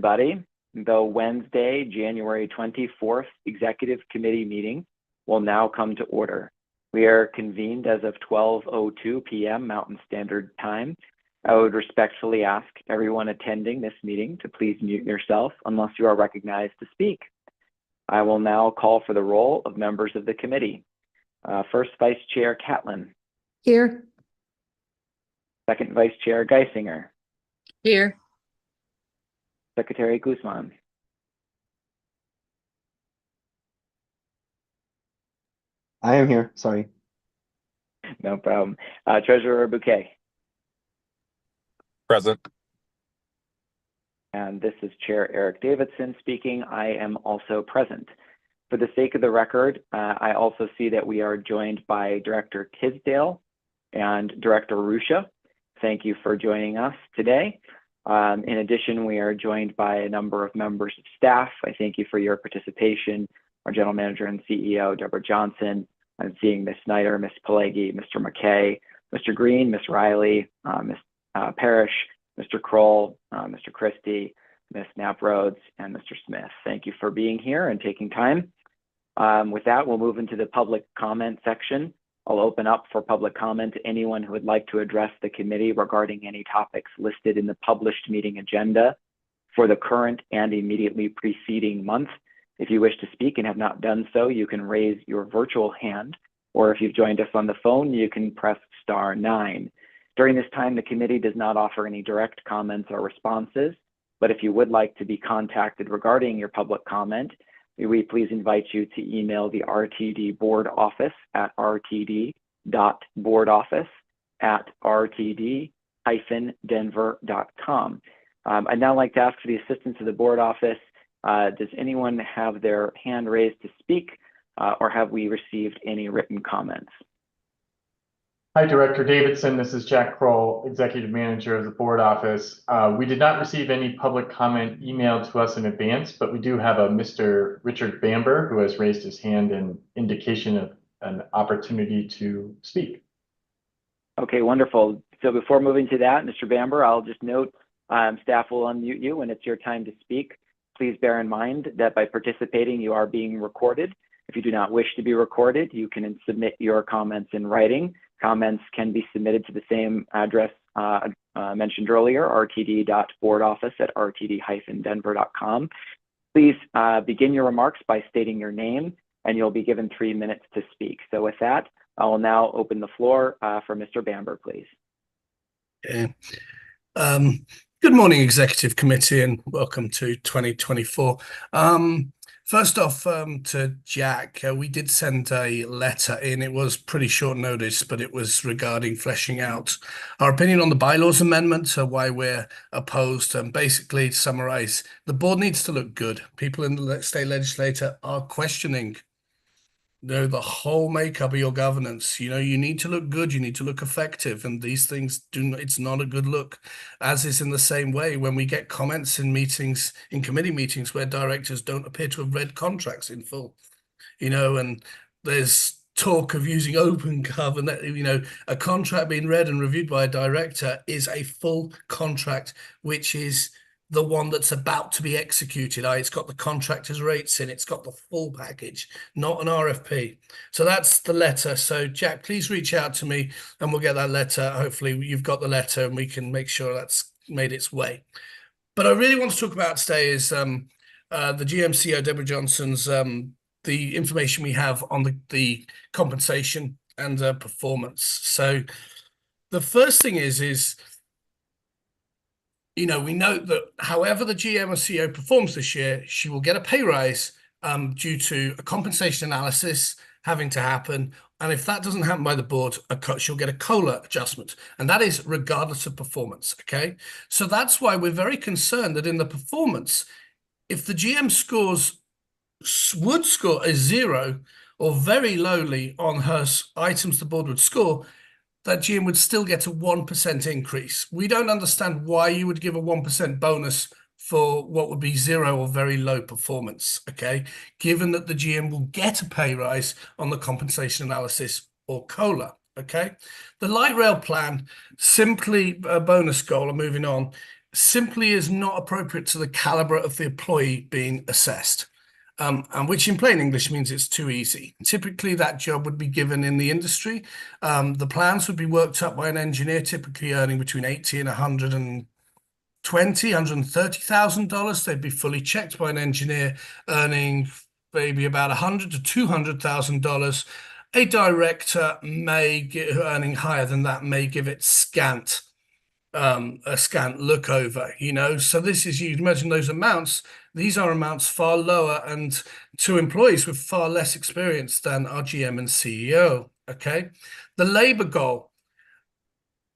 everybody. The Wednesday, January 24th Executive Committee meeting will now come to order. We are convened as of 12:02 p.m. Mountain Standard Time. I would respectfully ask everyone attending this meeting to please mute yourself unless you are recognized to speak. I will now call for the roll of members of the committee. First Vice Chair Catlin. Here. Second Vice Chair Geisinger. Here. Secretary Guzman. I am here, sorry. No problem. Treasurer Bouquet. Present. And this is Chair Eric Davidson speaking. I am also present. For the sake of the record, I also see that we are joined by Director Tisdale and Director Rusha. Thank you for joining us today. In addition, we are joined by a number of members of staff. I thank you for your participation. Our General Manager and CEO, Deborah Johnson. I'm seeing Ms. Snyder, Ms. Pelleggi, Mr. McKay, Mr. Green, Ms. Riley, Ms. Parrish, Mr. Kroll, Mr. Christie, Ms. Knapp Rhodes, and Mr. Smith. Thank you for being here and taking time. With that, we'll move into the public comment section. I'll open up for public comment to anyone who would like to address the committee regarding any topics listed in the published meeting agenda for the current and immediately preceding month. If you wish to speak and have not done so, you can raise your virtual hand, or if you've joined us on the phone, you can press *9. During this time, the committee does not offer any direct comments or responses, but if you would like to be contacted regarding your public comment, we please invite you to email the RTD board office at rtd.boardoffice@rtd-denver.com. I'd now like to ask for the assistance of the board office. Does anyone have their hand raised to speak, or have we received any written comments? Hi, Director Davidson. This is Jack Kroll, Executive Manager of the Board Office. We did not receive any public comment emailed to us in advance, but we do have a Mr. Richard Bamber who has raised his hand in indication of an opportunity to speak. Okay, wonderful. So before moving to that, Mr. Bamber, I'll just note staff will unmute you when it's your time to speak. Please bear in mind that by participating, you are being recorded. If you do not wish to be recorded, you can submit your comments in writing. Comments can be submitted to the same address mentioned earlier, rtd.boardoffice@rtd-denver.com. Please begin your remarks by stating your name, and you'll be given 3 minutes to speak. So with that, I will now open the floor for Mr. Bamber, please. Okay. Good morning, Executive Committee, and welcome to 2024. First off, to Jack, we did send a letter in. It was pretty short notice, but it was regarding fleshing out our opinion on the bylaws amendment, why we're opposed. And basically, to summarize, the board needs to look good. People in the state legislature are questioning the whole makeup of your governance. You need to look good, you need to look effective, and these things it's not a good look. As is in the same way when we get comments in meetings, in committee meetings, where directors don't appear to have read contracts in full, and there's talk of using OpenGov, and that, a contract being read and reviewed by a director is a full contract, which is the one that's about to be executed. It's got the contractor's rates in, it's got the full package, not an RFP. So that's the letter. So Jack, please reach out to me and we'll get that letter. Hopefully you've got the letter and we can make sure that's made its way. But I really want to talk about today is the GMCO, Deborah Johnson's, the information we have on the compensation and performance. So the first thing is, we note that however the GM or CEO performs this year, she will get a pay rise due to a compensation analysis having to happen. And if that doesn't happen by the board, she'll get a COLA adjustment. And that is regardless of performance, okay? So that's why we're very concerned that in the performance, if the GM would score a 0 or very lowly on her items the board would score, that GM would still get a 1% increase. We don't understand why you would give a 1% bonus for what would be 0 or very low performance, okay? Given that the GM will get a pay rise on the compensation analysis or COLA, okay? The light rail plan, simply a bonus goal, and moving on, simply is not appropriate to the caliber of the employee being assessed. And which in plain English means it's too easy. Typically, that job would be given in the industry. The plans would be worked up by an engineer, typically earning between 80 and $130,000. They'd be fully checked by an engineer earning maybe about $100,000 to $200,000. A director earning higher than that may give it a scant look over, So this is, you imagine those amounts, these are amounts far lower and to employees with far less experience than our GM and CEO, okay? The labor goal.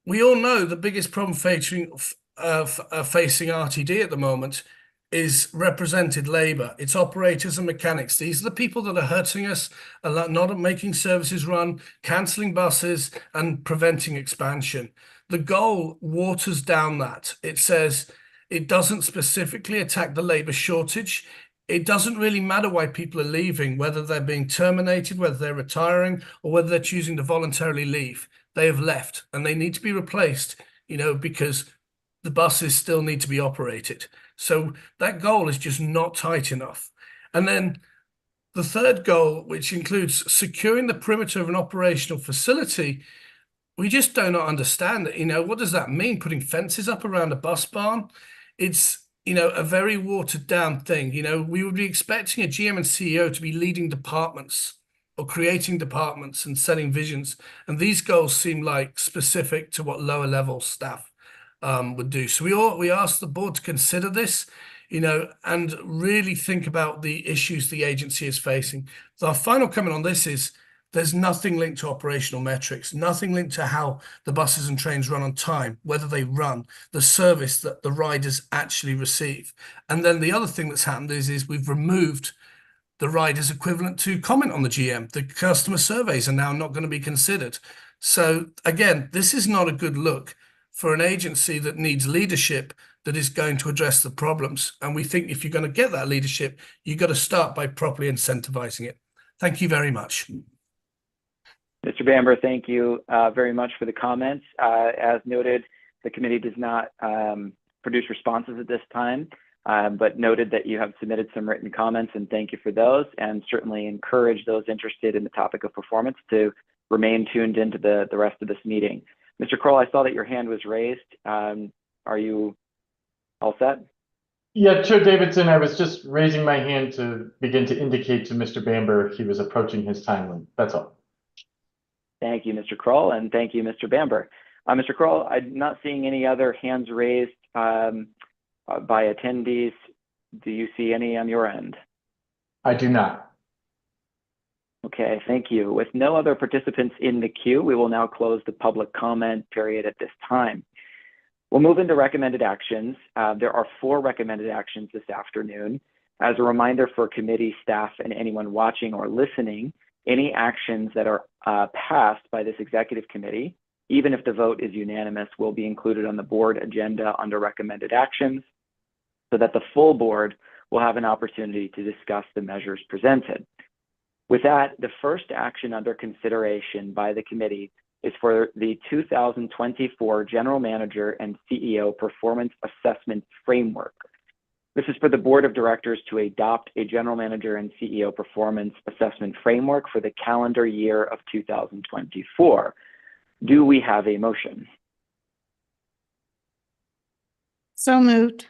We all know the biggest problem facing RTD at the moment is represented labor. It's operators and mechanics. These are the people that are hurting us, not making services run, cancelling buses, and preventing expansion. The goal waters down that. It says it doesn't specifically attack the labor shortage. It doesn't really matter why people are leaving, whether they're being terminated, whether they're retiring, or whether they're choosing to voluntarily leave. They have left and they need to be replaced, because the buses still need to be operated. So that goal is just not tight enough. And then the third goal, which includes securing the perimeter of an operational facility, we just do not understand it. What does that mean? Putting fences up around a bus barn? It's, a very watered down thing. We would be expecting a GM and CEO to be leading departments or creating departments and setting visions. And these goals seem like specific to what lower level staff would do. So we ask the board to consider this, and really think about the issues the agency is facing. So our final comment on this is there's nothing linked to operational metrics, nothing linked to how the buses and trains run on time, whether they run, the service that the riders actually receive. And then the other thing that's happened is we've removed the riders equivalent to comment on the GM. The customer surveys are now not going to be considered. So again, this is not a good look for an agency that needs leadership that is going to address the problems. And we think if you're going to get that leadership, you've got to start by properly incentivizing it. Thank you very much. Mr. Bamber, thank you very much for the comments. As noted, the committee does not produce responses at this time, but noted that you have submitted some written comments, and thank you for those, and certainly encourage those interested in the topic of performance to remain tuned into the rest of this meeting. Mr. Kroll, I saw that your hand was raised. Are you all set? Yeah, Chair Davidson, I was just raising my hand to begin to indicate to Mr. Bamber he was approaching his time limit. That's all. Thank you, Mr. Kroll, and thank you, Mr. Bamber. Mr. Kroll, I'm not seeing any other hands raised by attendees. Do you see any on your end? I do not. Okay, thank you. With no other participants in the queue, we will now close the public comment period at this time. We'll move into recommended actions. There are 4 recommended actions this afternoon. As a reminder for committee staff and anyone watching or listening, any actions that are passed by this executive committee, even if the vote is unanimous, will be included on the board agenda under recommended actions so that the full board will have an opportunity to discuss the measures presented. With that, the first action under consideration by the committee is for the 2024 General Manager and CEO Performance Assessment Framework. This is for the Board of Directors to adopt a General Manager and CEO Performance Assessment Framework for the calendar year of 2024. Do we have a motion? So moved.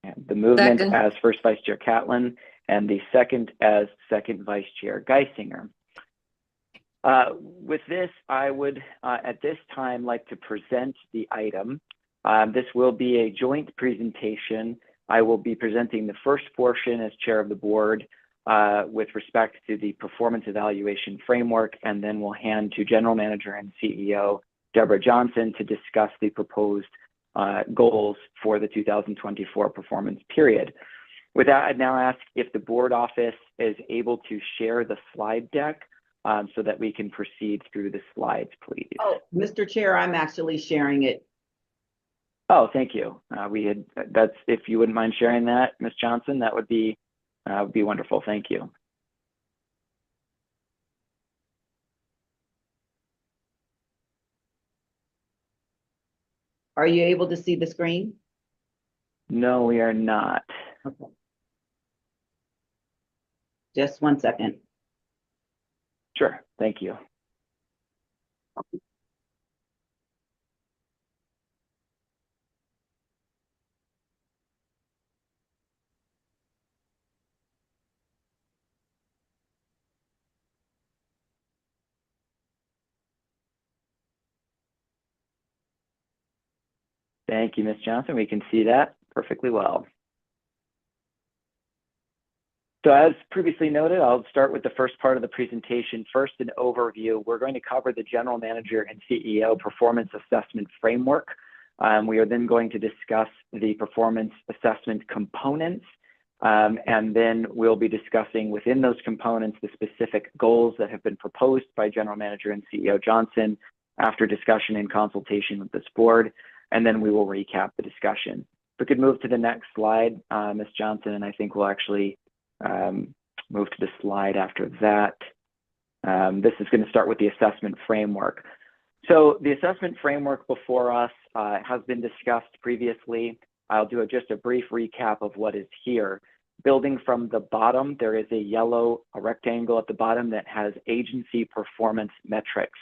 And the movement Second. as First Vice Chair Catlin and the second as Second Vice Chair Geisinger. With this, I would at this time like to present the item. This will be a joint presentation. I will be presenting the first portion as chair of the board with respect to the performance evaluation framework, and then we'll hand to General Manager and CEO Deborah Johnson to discuss the proposed goals for the 2024 performance period. With that, I'd now ask if the board office is able to share the slide deck so that we can proceed through the slides, please. Oh, Mr. Chair, I'm actually sharing it. Oh, thank you. That's, if you wouldn't mind sharing that, Ms. Johnson, that would be wonderful. Thank you. Are you able to see the screen? No, we are not. Okay. Just 1 second. Sure, thank you. Thank you, Ms. Johnson. We can see that perfectly well. So as previously noted, I'll start with the first part of the presentation. First, an overview. We're going to cover the General Manager and CEO Performance Assessment Framework. We are then going to discuss the performance assessment components, and then we'll be discussing within those components the specific goals that have been proposed by General Manager and CEO Johnson after discussion and consultation with this board, and then we will recap the discussion. If we could move to the next slide, Ms. Johnson, and I think we'll actually move to the slide after that. This is going to start with the assessment framework. So the assessment framework before us has been discussed previously. I'll do just a brief recap of what is here. Building from the bottom, there is a yellow rectangle at the bottom that has agency performance metrics.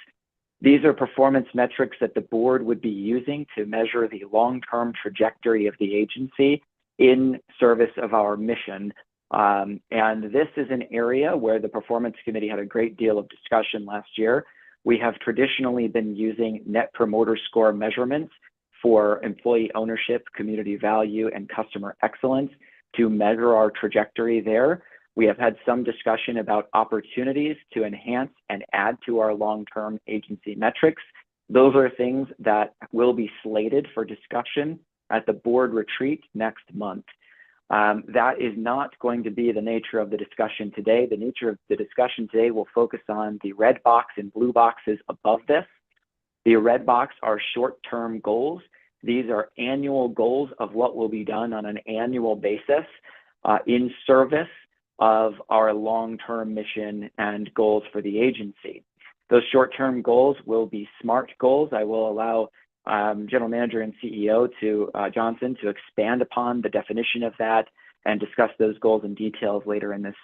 These are performance metrics that the board would be using to measure the long-term trajectory of the agency in service of our mission. And this is an area where the Performance Committee had a great deal of discussion last year. We have traditionally been using Net Promoter Score measurements for employee ownership, community value, and customer excellence to measure our trajectory there. We have had some discussion about opportunities to enhance and add to our long-term agency metrics. Those are things that will be slated for discussion at the board retreat next month. That is not going to be the nature of the discussion today. The nature of the discussion today will focus on the red box and blue boxes above this. The red box are short-term goals. These are annual goals of what will be done on an annual basis in service of our long-term mission and goals for the agency. Those short-term goals will be SMART goals. I will allow General Manager and CEO Johnson to expand upon the definition of that and discuss those goals in details later in this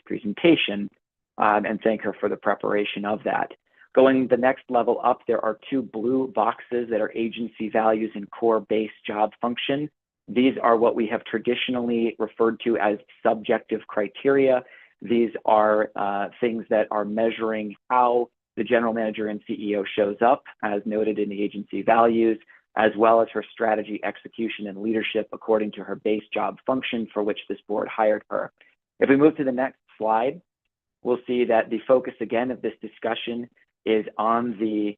presentation, and thank her for the preparation of that. Going the next level up, there are two blue boxes that are agency values and core base job function. These are what we have traditionally referred to as subjective criteria. These are things that are measuring how the General Manager and CEO shows up, as noted in the agency values, as well as her strategy, execution, and leadership according to her base job function for which this board hired her. If we move to the next slide, we'll see that the focus again of this discussion is on the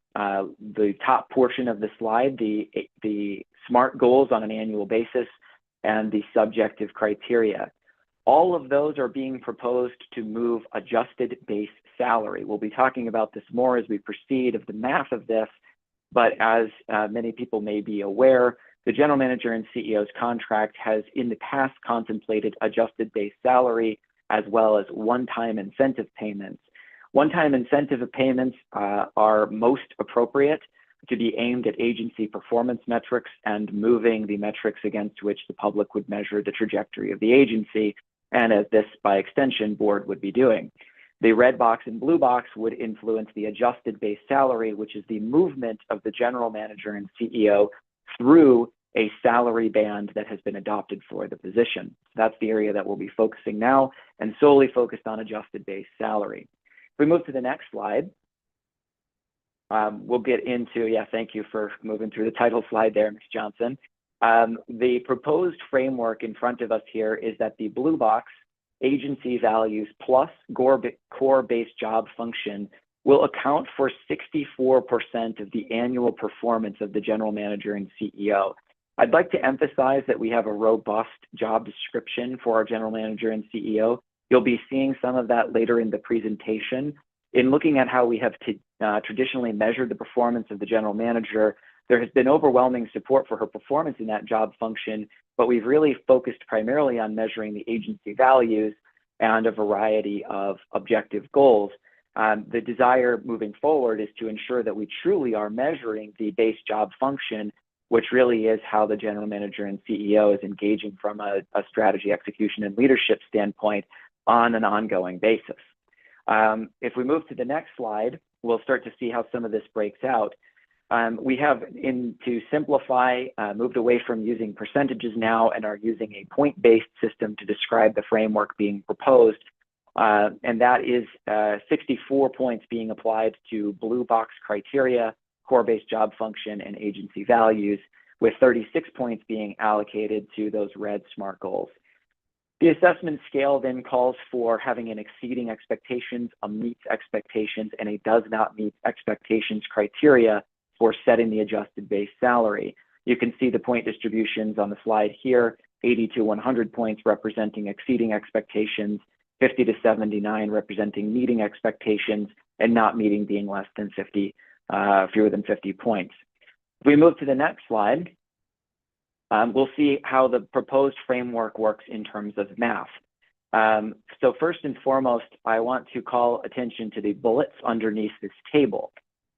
top portion of the slide, the SMART goals on an annual basis and the subjective criteria. All of those are being proposed to move adjusted base salary. We'll be talking about this more as we proceed of the math of this, but as many people may be aware, the General Manager and CEO's contract has in the past contemplated adjusted base salary as well as one-time incentive payments. One-time incentive payments are most appropriate to be aimed at agency performance metrics and moving the metrics against which the public would measure the trajectory of the agency, and as this, by extension, board would be doing. The red box and blue box would influence the adjusted base salary, which is the movement of the General Manager and CEO through a salary band that has been adopted for the position. That's the area that we'll be focusing now and solely focused on adjusted base salary. If we move to the next slide, we'll get into, thank you for moving through the title slide there, Ms. Johnson. The proposed framework in front of us here is that the blue box, agency values plus core base job function, will account for 64% of the annual performance of the General Manager and CEO. I'd like to emphasize that we have a robust job description for our General Manager and CEO. You'll be seeing some of that later in the presentation. In looking at how we have traditionally measured the performance of the General Manager, there has been overwhelming support for her performance in that job function, but we've really focused primarily on measuring the agency values and a variety of objective goals. The desire moving forward is to ensure that we truly are measuring the base job function which really is how the general manager and CEO is engaging from a strategy, execution, and leadership standpoint on an ongoing basis. If we move to the next slide, we'll start to see how some of this breaks out. We have, to simplify, moved away from using percentages now and are using a point-based system to describe the framework being proposed. And that is 64 points being applied to blue box criteria, core-based job function, and agency values, with 36 points being allocated to those red SMART goals. The assessment scale then calls for having an exceeding expectations, a meets expectations, and a does not meet expectations criteria for setting the adjusted base salary. You can see the point distributions on the slide here, 80 to 100 points representing exceeding expectations, 50 to 79 representing meeting expectations, and not meeting being less than 50, fewer than 50 points. If we move to the next slide, we'll see how the proposed framework works in terms of math. So first and foremost, I want to call attention to the bullets underneath this table.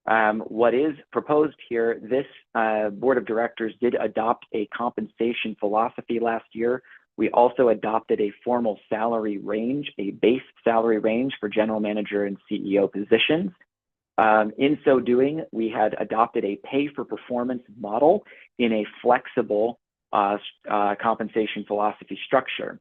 What is proposed here, this board of directors did adopt a compensation philosophy last year. We also adopted a formal salary range, a base salary range for general manager and CEO positions. In so doing, we had adopted a pay for performance model in a flexible compensation philosophy structure.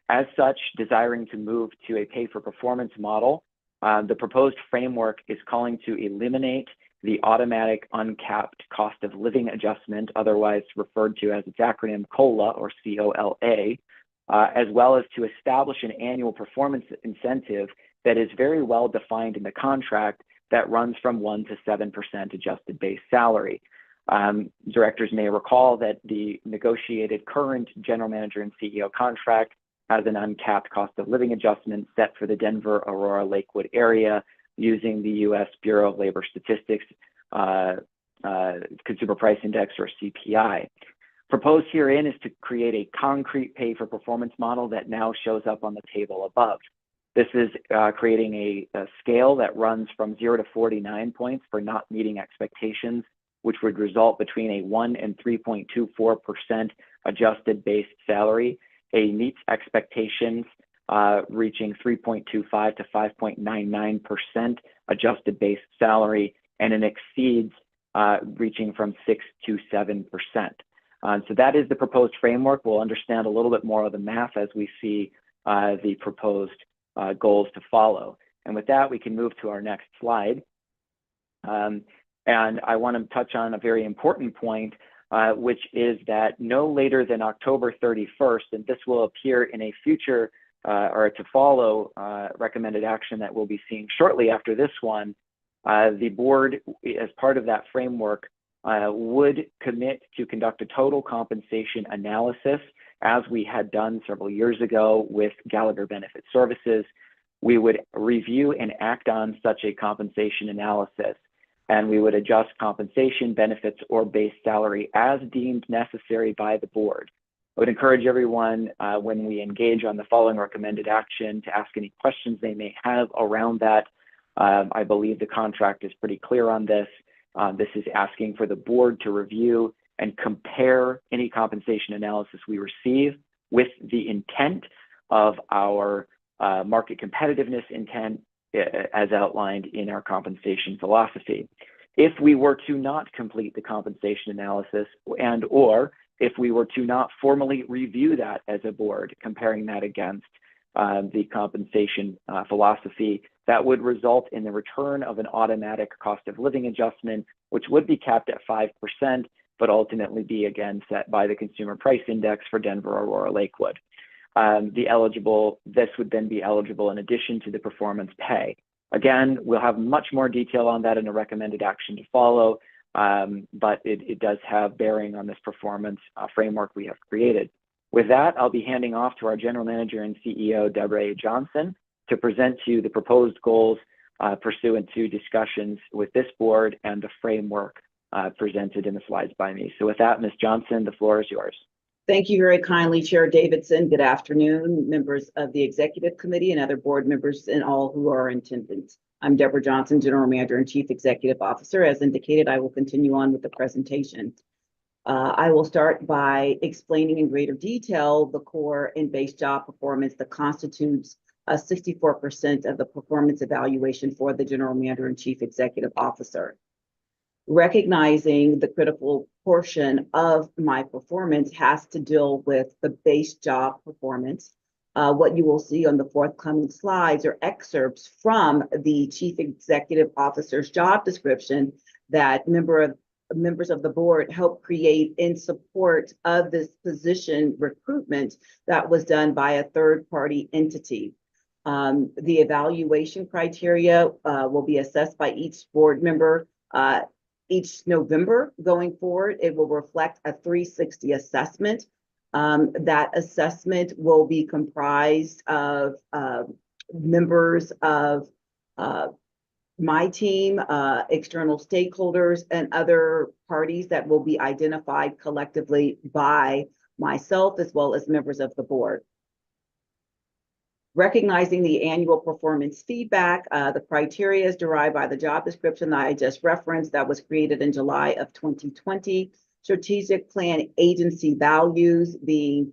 As such, desiring to move to a pay for performance model, the proposed framework is calling to eliminate the automatic uncapped cost of living adjustment, otherwise referred to as its acronym COLA or COLA, as well as to establish an annual performance incentive that is very well defined in the contract that runs from 1 to 7% adjusted base salary. Directors may recall that the negotiated current general manager and CEO contract has an uncapped cost of living adjustment set for the Denver, Aurora, Lakewood area using the U.S. Bureau of Labor Statistics Consumer Price Index, or CPI. Proposed herein is to create a concrete pay for performance model that now shows up on the table above. This is creating a scale that runs from 0 to 49 points for not meeting expectations, which would result between a 1 and 3.24% adjusted base salary, a meets expectations reaching 3.25 to 5.99% adjusted base salary, and an exceeds reaching from 6 to 7%. So that is the proposed framework. We'll understand a little bit more of the math as we see the proposed goals to follow. And with that, we can move to our next slide. And I want to touch on a very important point, which is that no later than October 31st, and this will appear in a future or to follow recommended action that we'll be seeing shortly after this one, the board, as part of that framework, would commit to conduct a total compensation analysis, as we had done several years ago with Gallagher Benefit Services. We would review and act on such a compensation analysis, and we would adjust compensation, benefits, or base salary as deemed necessary by the board. I would encourage everyone when we engage on the following recommended action to ask any questions they may have around that. I believe the contract is pretty clear on this. This is asking for the board to review and compare any compensation analysis we receive with the intent of our market competitiveness intent as outlined in our compensation philosophy. If we were to not complete the compensation analysis or if we were to not formally review that as a board, comparing that against the compensation philosophy, that would result in the return of an automatic cost of living adjustment, which would be capped at 5%, but ultimately be again set by the Consumer Price Index for Denver, Aurora, Lakewood. This would then be eligible in addition to the performance pay. Again, we'll have much more detail on that in a recommended action to follow, but it does have bearing on this performance framework we have created. With that, I'll be handing off to our General Manager and CEO, Deborah A. Johnson, to present to you the proposed goals pursuant to discussions with this board and the framework presented in the slides by me. So with that, Ms. Johnson, the floor is yours. Thank you very kindly, Chair Davidson. Good afternoon, members of the Executive Committee and other board members and all who are in attendance. I'm Deborah Johnson, General Manager and Chief Executive Officer. As indicated, I will continue on with the presentation. I will start by explaining in greater detail the core and base job performance that constitutes 64% of the performance evaluation for the general manager and chief executive officer. Recognizing the critical portion of my performance has to deal with the base job performance. What you will see on the forthcoming slides are excerpts from the chief executive officer's job description that members of the board helped create in support of this position recruitment that was done by a third-party entity. The evaluation criteria will be assessed by each board member each November going forward. It will reflect a 360 assessment. That assessment will be comprised of members of my team, external stakeholders, and other parties that will be identified collectively by myself as well as members of the board. Recognizing the annual performance feedback, the criteria is derived by the job description that I just referenced that was created in July of 2020. Strategic plan agency values being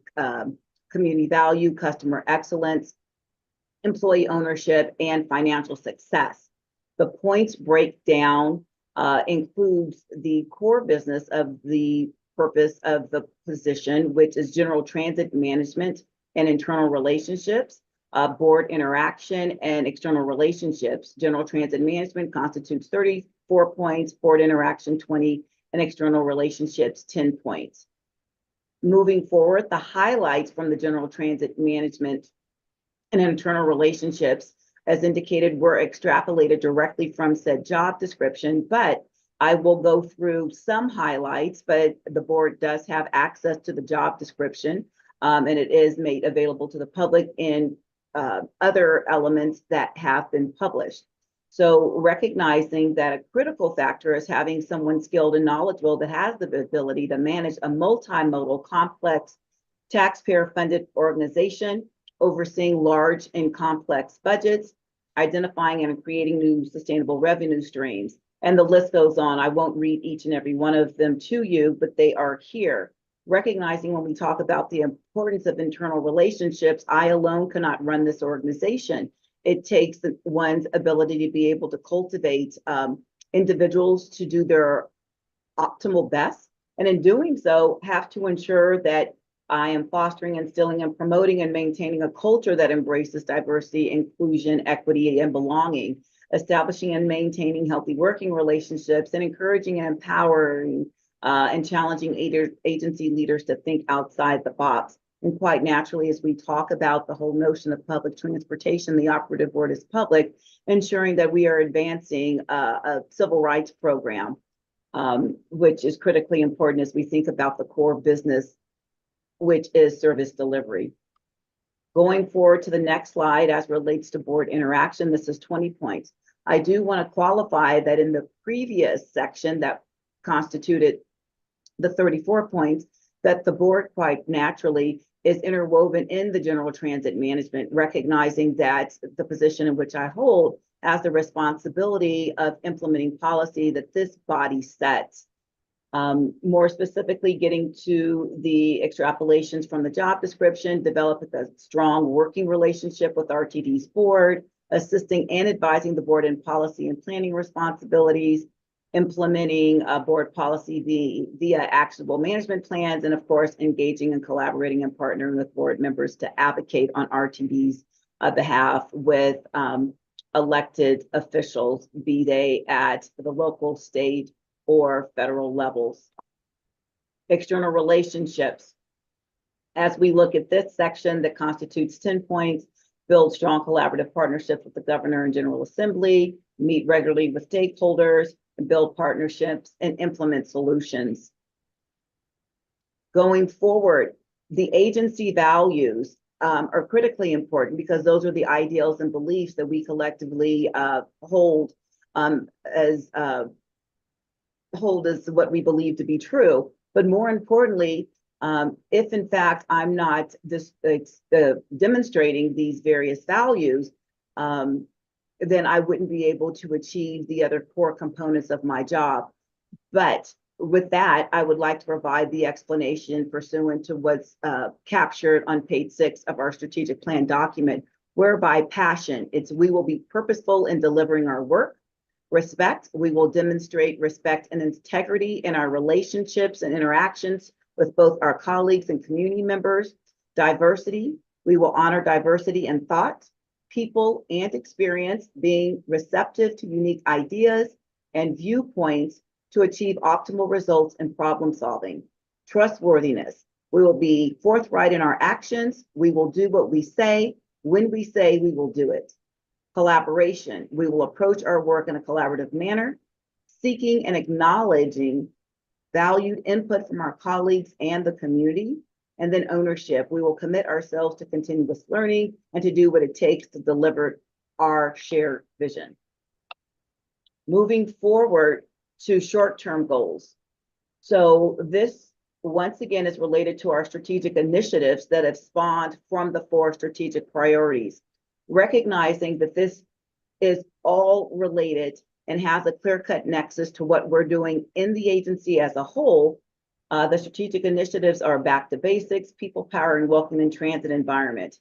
community value, customer excellence, employee ownership, and financial success. The points breakdown includes the core business of the purpose of the position, which is general transit management and internal relationships. Board interaction and external relationships. General transit management constitutes 34 points, board interaction 20, and external relationships 10 points. Moving forward, the highlights from the general transit management and internal relationships, as indicated, were extrapolated directly from said job description, but I will go through some highlights, but the board does have access to the job description, and it is made available to the public in other elements that have been published. So recognizing that a critical factor is having someone skilled and knowledgeable that has the ability to manage a multimodal, complex, taxpayer-funded organization, overseeing large and complex budgets, identifying and creating new sustainable revenue streams. And the list goes on. I won't read each and every one of them to you, but they are here. Recognizing when we talk about the importance of internal relationships, I alone cannot run this organization. It takes one's ability to be able to cultivate individuals to do their optimal best. And in doing so, have to ensure that I am fostering, instilling, and promoting and maintaining a culture that embraces diversity, inclusion, equity, and belonging, establishing and maintaining healthy working relationships, and encouraging and empowering and challenging agency leaders to think outside the box. And quite naturally, as we talk about the whole notion of public transportation, the operative word is public, ensuring that we are advancing a civil rights program, which is critically important as we think about the core business, which is service delivery. Going forward to the next slide as relates to board interaction, this is 20 points. I do want to qualify that in the previous section that constituted the 34 points, that the board quite naturally is interwoven in the general transit management, recognizing that the position in which I hold has the responsibility of implementing policy that this body sets. More specifically, getting to the extrapolations from the job description, develop a strong working relationship with RTD's board, assisting and advising the board in policy and planning responsibilities, implementing board policy via actionable management plans, and of course, engaging and collaborating and partnering with board members to advocate on RTD's behalf with elected officials, be they at the local, state, or federal levels. External relationships. As we look at this section that constitutes 10 points, build strong collaborative partnerships with the Governor and General Assembly, meet regularly with stakeholders, and build partnerships and implement solutions. Going forward, the agency values are critically important because those are the ideals and beliefs that we collectively hold as what we believe to be true. But more importantly, if in fact I'm not demonstrating these various values, then I wouldn't be able to achieve the other core components of my job. But with that, I would like to provide the explanation pursuant to what's captured on page 6 of our strategic plan document, whereby passion, it's we will be purposeful in delivering our work. Respect, we will demonstrate respect and integrity in our relationships and interactions with both our colleagues and community members. Diversity, we will honor diversity in thought, people, and experience, being receptive to unique ideas and viewpoints to achieve optimal results in problem solving. Trustworthiness, we will be forthright in our actions. We will do what we say. When we say, we will do it. Collaboration, we will approach our work in a collaborative manner, seeking and acknowledging valued input from our colleagues and the community. And then ownership, we will commit ourselves to continuous learning and to do what it takes to deliver our shared vision. Moving forward to short-term goals. So this, once again, is related to our strategic initiatives that have spawned from the 4 strategic priorities, recognizing that this is all related and has a clear-cut nexus to what we're doing in the agency as a whole. The strategic initiatives are back to basics, people power, and welcoming transit environment.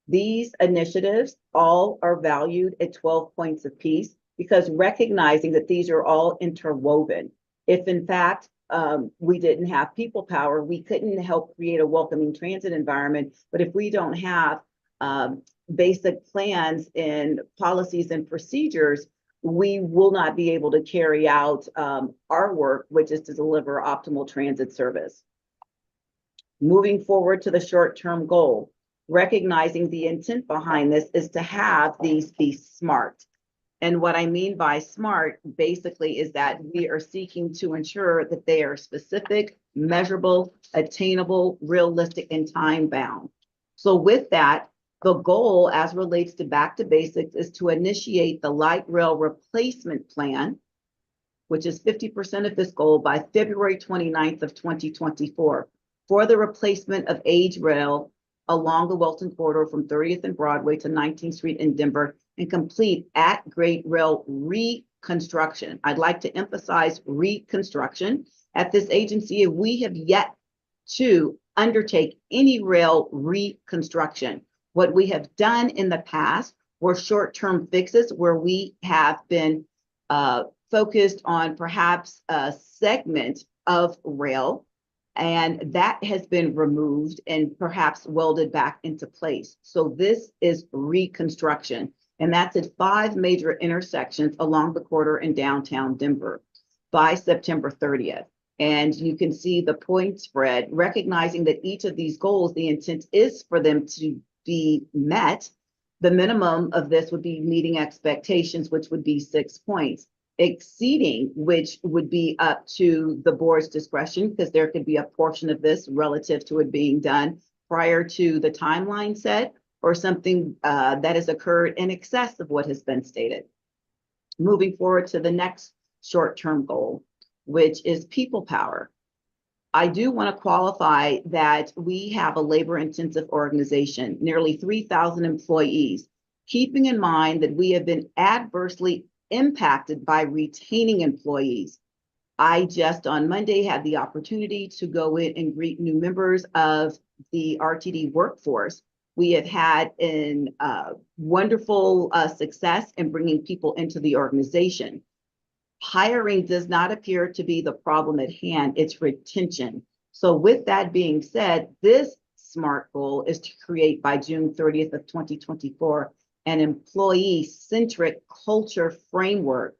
These initiatives all are valued at 12 points apiece, because recognizing that these are all interwoven. If in fact we didn't have people power, we couldn't help create a welcoming transit environment. But if we don't have basic plans and policies and procedures, we will not be able to carry out our work, which is to deliver optimal transit service. Moving forward to the short-term goal, recognizing the intent behind this is to have these be SMART. And what I mean by SMART basically is that we are seeking to ensure that they are specific, measurable, attainable, realistic, and time-bound. So with that, the goal as relates to back to basics is to initiate the light rail replacement plan, which is 50% of this goal, by February 29th of 2024 for the replacement of age rail along the Welton corridor from 30th and Broadway to 19th Street in Denver, and complete at-grade rail reconstruction. I'd like to emphasize reconstruction. At this agency, we have yet to undertake any rail reconstruction. What we have done in the past were short-term fixes where we have been focused on perhaps a segment of rail, and that has been removed and perhaps welded back into place. So this is reconstruction, and that's at 5 major intersections along the corridor in downtown Denver by September 30th. And you can see the point spread, recognizing that each of these goals, the intent is for them to be met. The minimum of this would be meeting expectations, which would be 6 points. Exceeding, which would be up to the board's discretion, because there could be a portion of this relative to it being done prior to the timeline set, or something that has occurred in excess of what has been stated. Moving forward to the next short-term goal, which is people power. I do want to qualify that we have a labor-intensive organization, nearly 3,000 employees, keeping in mind that we have been adversely impacted by retaining employees. I just on Monday had the opportunity to go in and greet new members of the RTD workforce. We have had a wonderful success in bringing people into the organization. Hiring does not appear to be the problem at hand, it's retention. So with that being said, this SMART goal is to create by June 30th of 2024 an employee-centric culture framework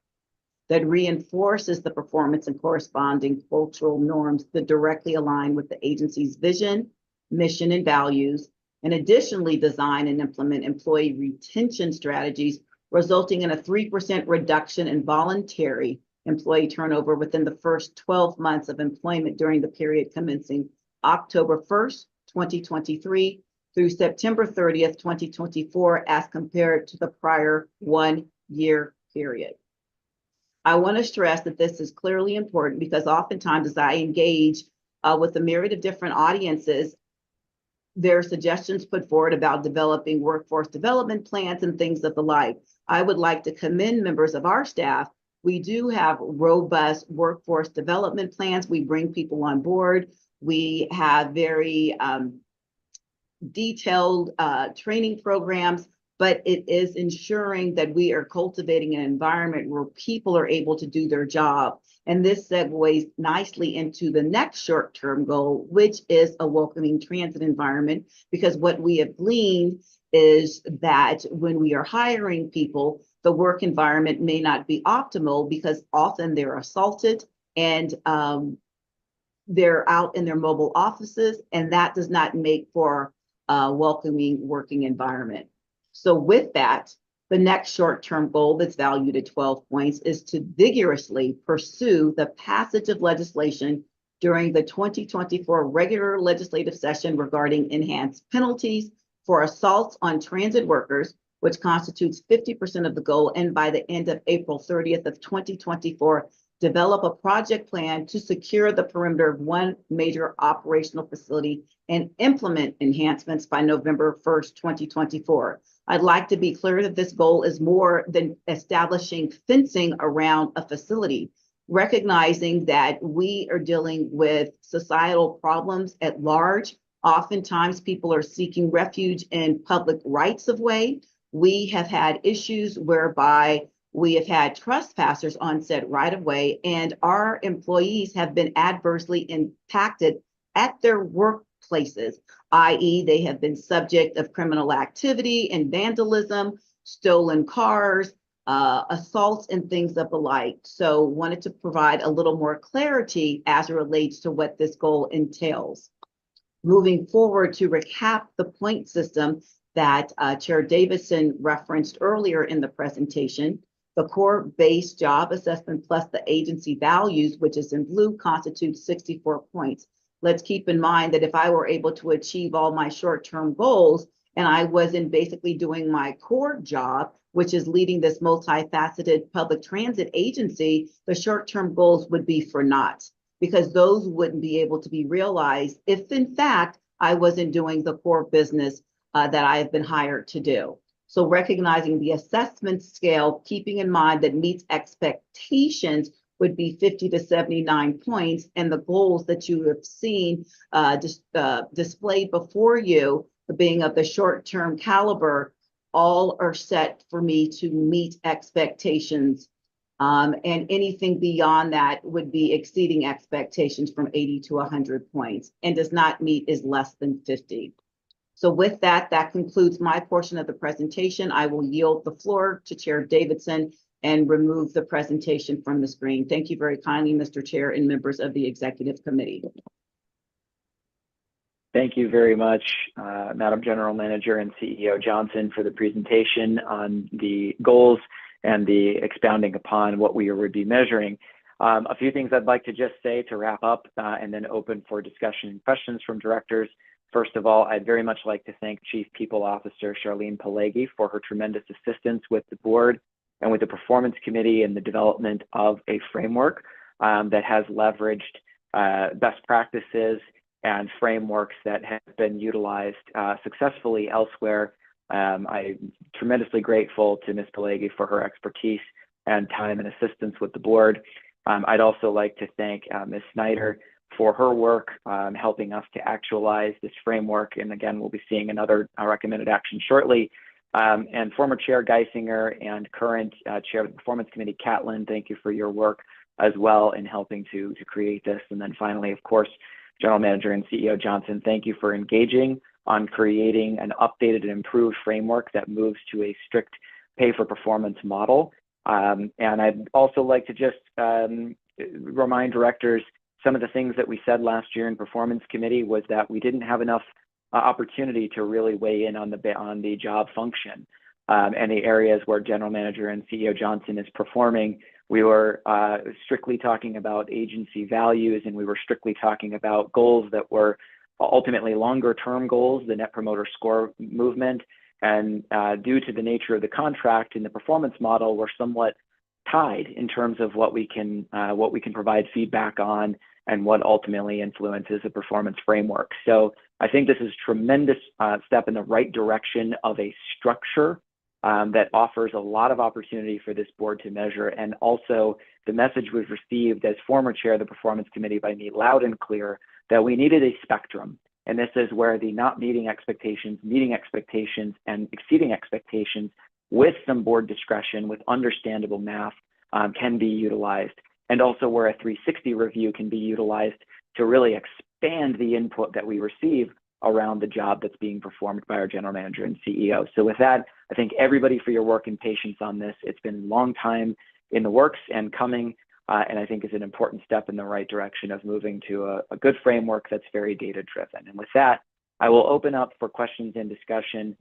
that reinforces the performance and corresponding cultural norms that directly align with the agency's vision, mission, and values, and additionally design and implement employee retention strategies, resulting in a 3% reduction in voluntary employee turnover within the first 12 months of employment during the period commencing October 1st, 2023 through September 30th, 2024, as compared to the prior 1-year period. I want to stress that this is clearly important because oftentimes as I engage with a myriad of different audiences, there are suggestions put forward about developing workforce development plans and things of the like. I would like to commend members of our staff We do have robust workforce development plans. We bring people on board. We have very detailed training programs, but it is ensuring that we are cultivating an environment where people are able to do their job. And this segues nicely into the next short-term goal, which is a welcoming transit environment, because what we have gleaned is that when we are hiring people, the work environment may not be optimal because often they're assaulted and they're out in their mobile offices, and that does not make for a welcoming working environment. So with that, the next short-term goal that's valued at 12 points is to vigorously pursue the passage of legislation during the 2024 regular legislative session regarding enhanced penalties for assaults on transit workers, which constitutes 50% of the goal, and by the end of April 30th of 2024, develop a project plan to secure the perimeter of one major operational facility and implement enhancements by November 1st, 2024. I'd like to be clear that this goal is more than establishing fencing around a facility, recognizing that we are dealing with societal problems at large. Oftentimes, people are seeking refuge in public rights of way. We have had issues whereby we have had trespassers on said right of way, and our employees have been adversely impacted at their workplaces, i.e. they have been subject of criminal activity and vandalism, stolen cars, assaults, and things of the like. So wanted to provide a little more clarity as it relates to what this goal entails. Moving forward, to recap the point system that Chair Davidson referenced earlier in the presentation, the core base job assessment plus the agency values, which is in blue, constitutes 64 points. Let's keep in mind that if I were able to achieve all my short-term goals and I wasn't basically doing my core job, which is leading this multifaceted public transit agency, the short-term goals would be for naught, because those wouldn't be able to be realized if in fact I wasn't doing the core business that I have been hired to do. So recognizing the assessment scale, keeping in mind that meets expectations would be 50 to 79 points, and the goals that you have seen displayed before you, being of the short-term caliber, all are set for me to meet expectations. And anything beyond that would be exceeding expectations from 80 to 100 points, and does not meet is less than 50. So with that, that concludes my portion of the presentation. I will yield the floor to Chair Davidson and remove the presentation from the screen. Thank you very kindly, Mr. Chair and members of the Executive Committee. Thank you very much, Madam General Manager and CEO Johnson, for the presentation on the goals and the expounding upon what we would be measuring. A few things I'd like to just say to wrap up and then open for discussion and questions from directors. First of all, I'd very much like to thank Chief People Officer Charlene Pelleggi for her tremendous assistance with the board and with the Performance Committee in the development of a framework that has leveraged best practices and frameworks that have been utilized successfully elsewhere. I'm tremendously grateful to Ms. Pelleggi for her expertise and time and assistance with the board. I'd also like to thank Ms. Snyder for her work helping us to actualize this framework. And again, we'll be seeing another recommended action shortly. And former Chair Geisinger and current Chair of the Performance Committee, Catlin, thank you for your work as well in helping to create this. And then finally, of course, General Manager and CEO Johnson, thank you for engaging on creating an updated and improved framework that moves to a strict pay for performance model. And I'd also like to just remind directors, some of the things that we said last year in Performance Committee was that we didn't have enough opportunity to really weigh in on the job function and the areas where General Manager and CEO Johnson is performing. We were strictly talking about agency values, and we were strictly talking about goals that were ultimately longer term goals, the Net Promoter Score movement. And due to the nature of the contract and the performance model, we're somewhat tied in terms of what we can provide feedback on and what ultimately influences a performance framework. So I think this is a tremendous step in the right direction of a structure that offers a lot of opportunity for this board to measure. And also the message was received as former chair of the performance committee by me loud and clear that we needed a spectrum. And this is where the not meeting expectations, meeting expectations, and exceeding expectations with some board discretion, with understandable math, can be utilized. And also where a 360 review can be utilized to really expand the input that we receive around the job that's being performed by our general manager and CEO. So with that, I thank everybody for your work and patience on this. It's been a long time in the works and coming, and I think is an important step in the right direction of moving to a good framework that's very data-driven. And with that, I will open up for questions and discussion,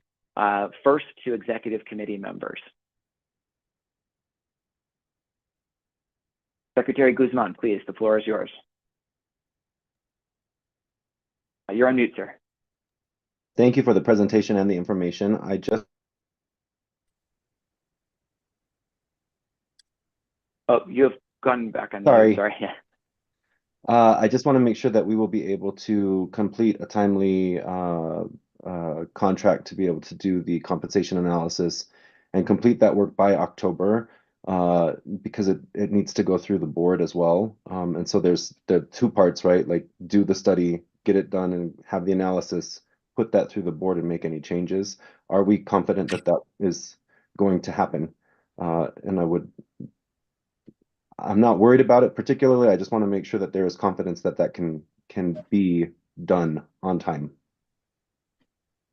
first to executive committee members. Secretary Guzman, please, the floor is yours. You're on mute, sir. Thank you for the presentation and the information. I just Oh, you have gone back on Sorry. mute. Sorry. Yeah. I just want to make sure that we will be able to complete a timely contract to be able to do the compensation analysis and complete that work by October, because it needs to go through the board as well. And so there's the two parts, right? Like do the study, get it done, and have the analysis, put that through the board and make any changes. Are we confident that that is going to happen? And I'm not worried about it particularly. I just want to make sure that there is confidence that that can be done on time.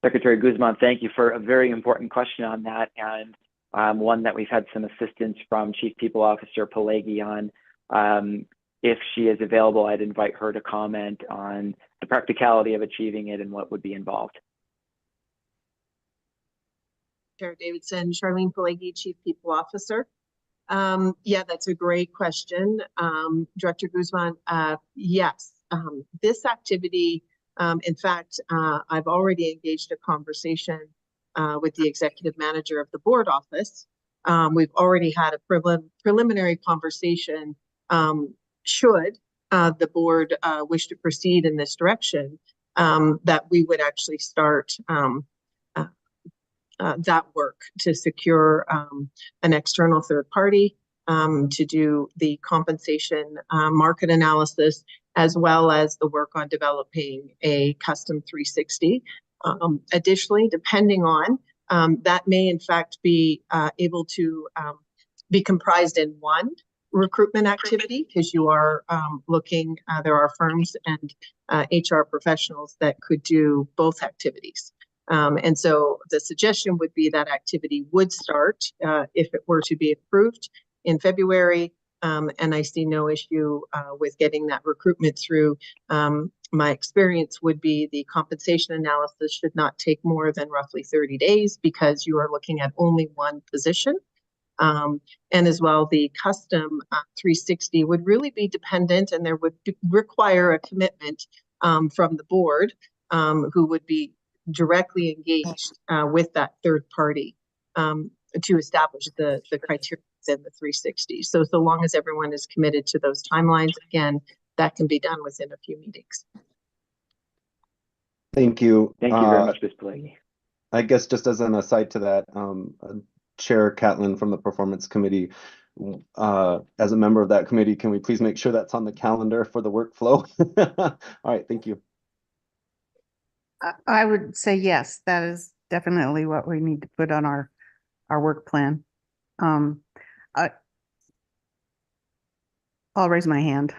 Secretary Guzman, thank you for a very important question on that, and one that we've had some assistance from Chief People Officer Pelegi on. If she is available, I'd invite her to comment on the practicality of achieving it and what would be involved. Chair Davidson, Charlene Pelegi, Chief People Officer. Yeah, that's a great question. Director Guzman, yes, this activity, in fact, I've already engaged a conversation with the executive manager of the board office. We've already had a preliminary conversation. Should the board wish to proceed in this direction, that we would actually start that work to secure an external third party to do the compensation market analysis, as well as the work on developing a custom 360. Additionally, depending on, that may in fact be able to be comprised in one recruitment activity, because you are looking, there are firms and HR professionals that could do both activities. And so the suggestion would be that activity would start if it were to be approved in February, and I see no issue with getting that recruitment through. My experience would be the compensation analysis should not take more than roughly 30 days because you are looking at only one position. And as well, the custom 360 would really be dependent, and there would require a commitment from the board who would be directly engaged with that third party to establish the criteria within the 360. So long as everyone is committed to those timelines, again, that can be done within a few meetings. Thank you. Thank you very much, Ms. Pelegi. I guess just as an aside to that, Chair Catlin from the Performance Committee, as a member of that committee, can we please make sure that's on the calendar for the workflow? All right, thank you. I would say yes, that is definitely what we need to put on our work plan. I'll raise my hand.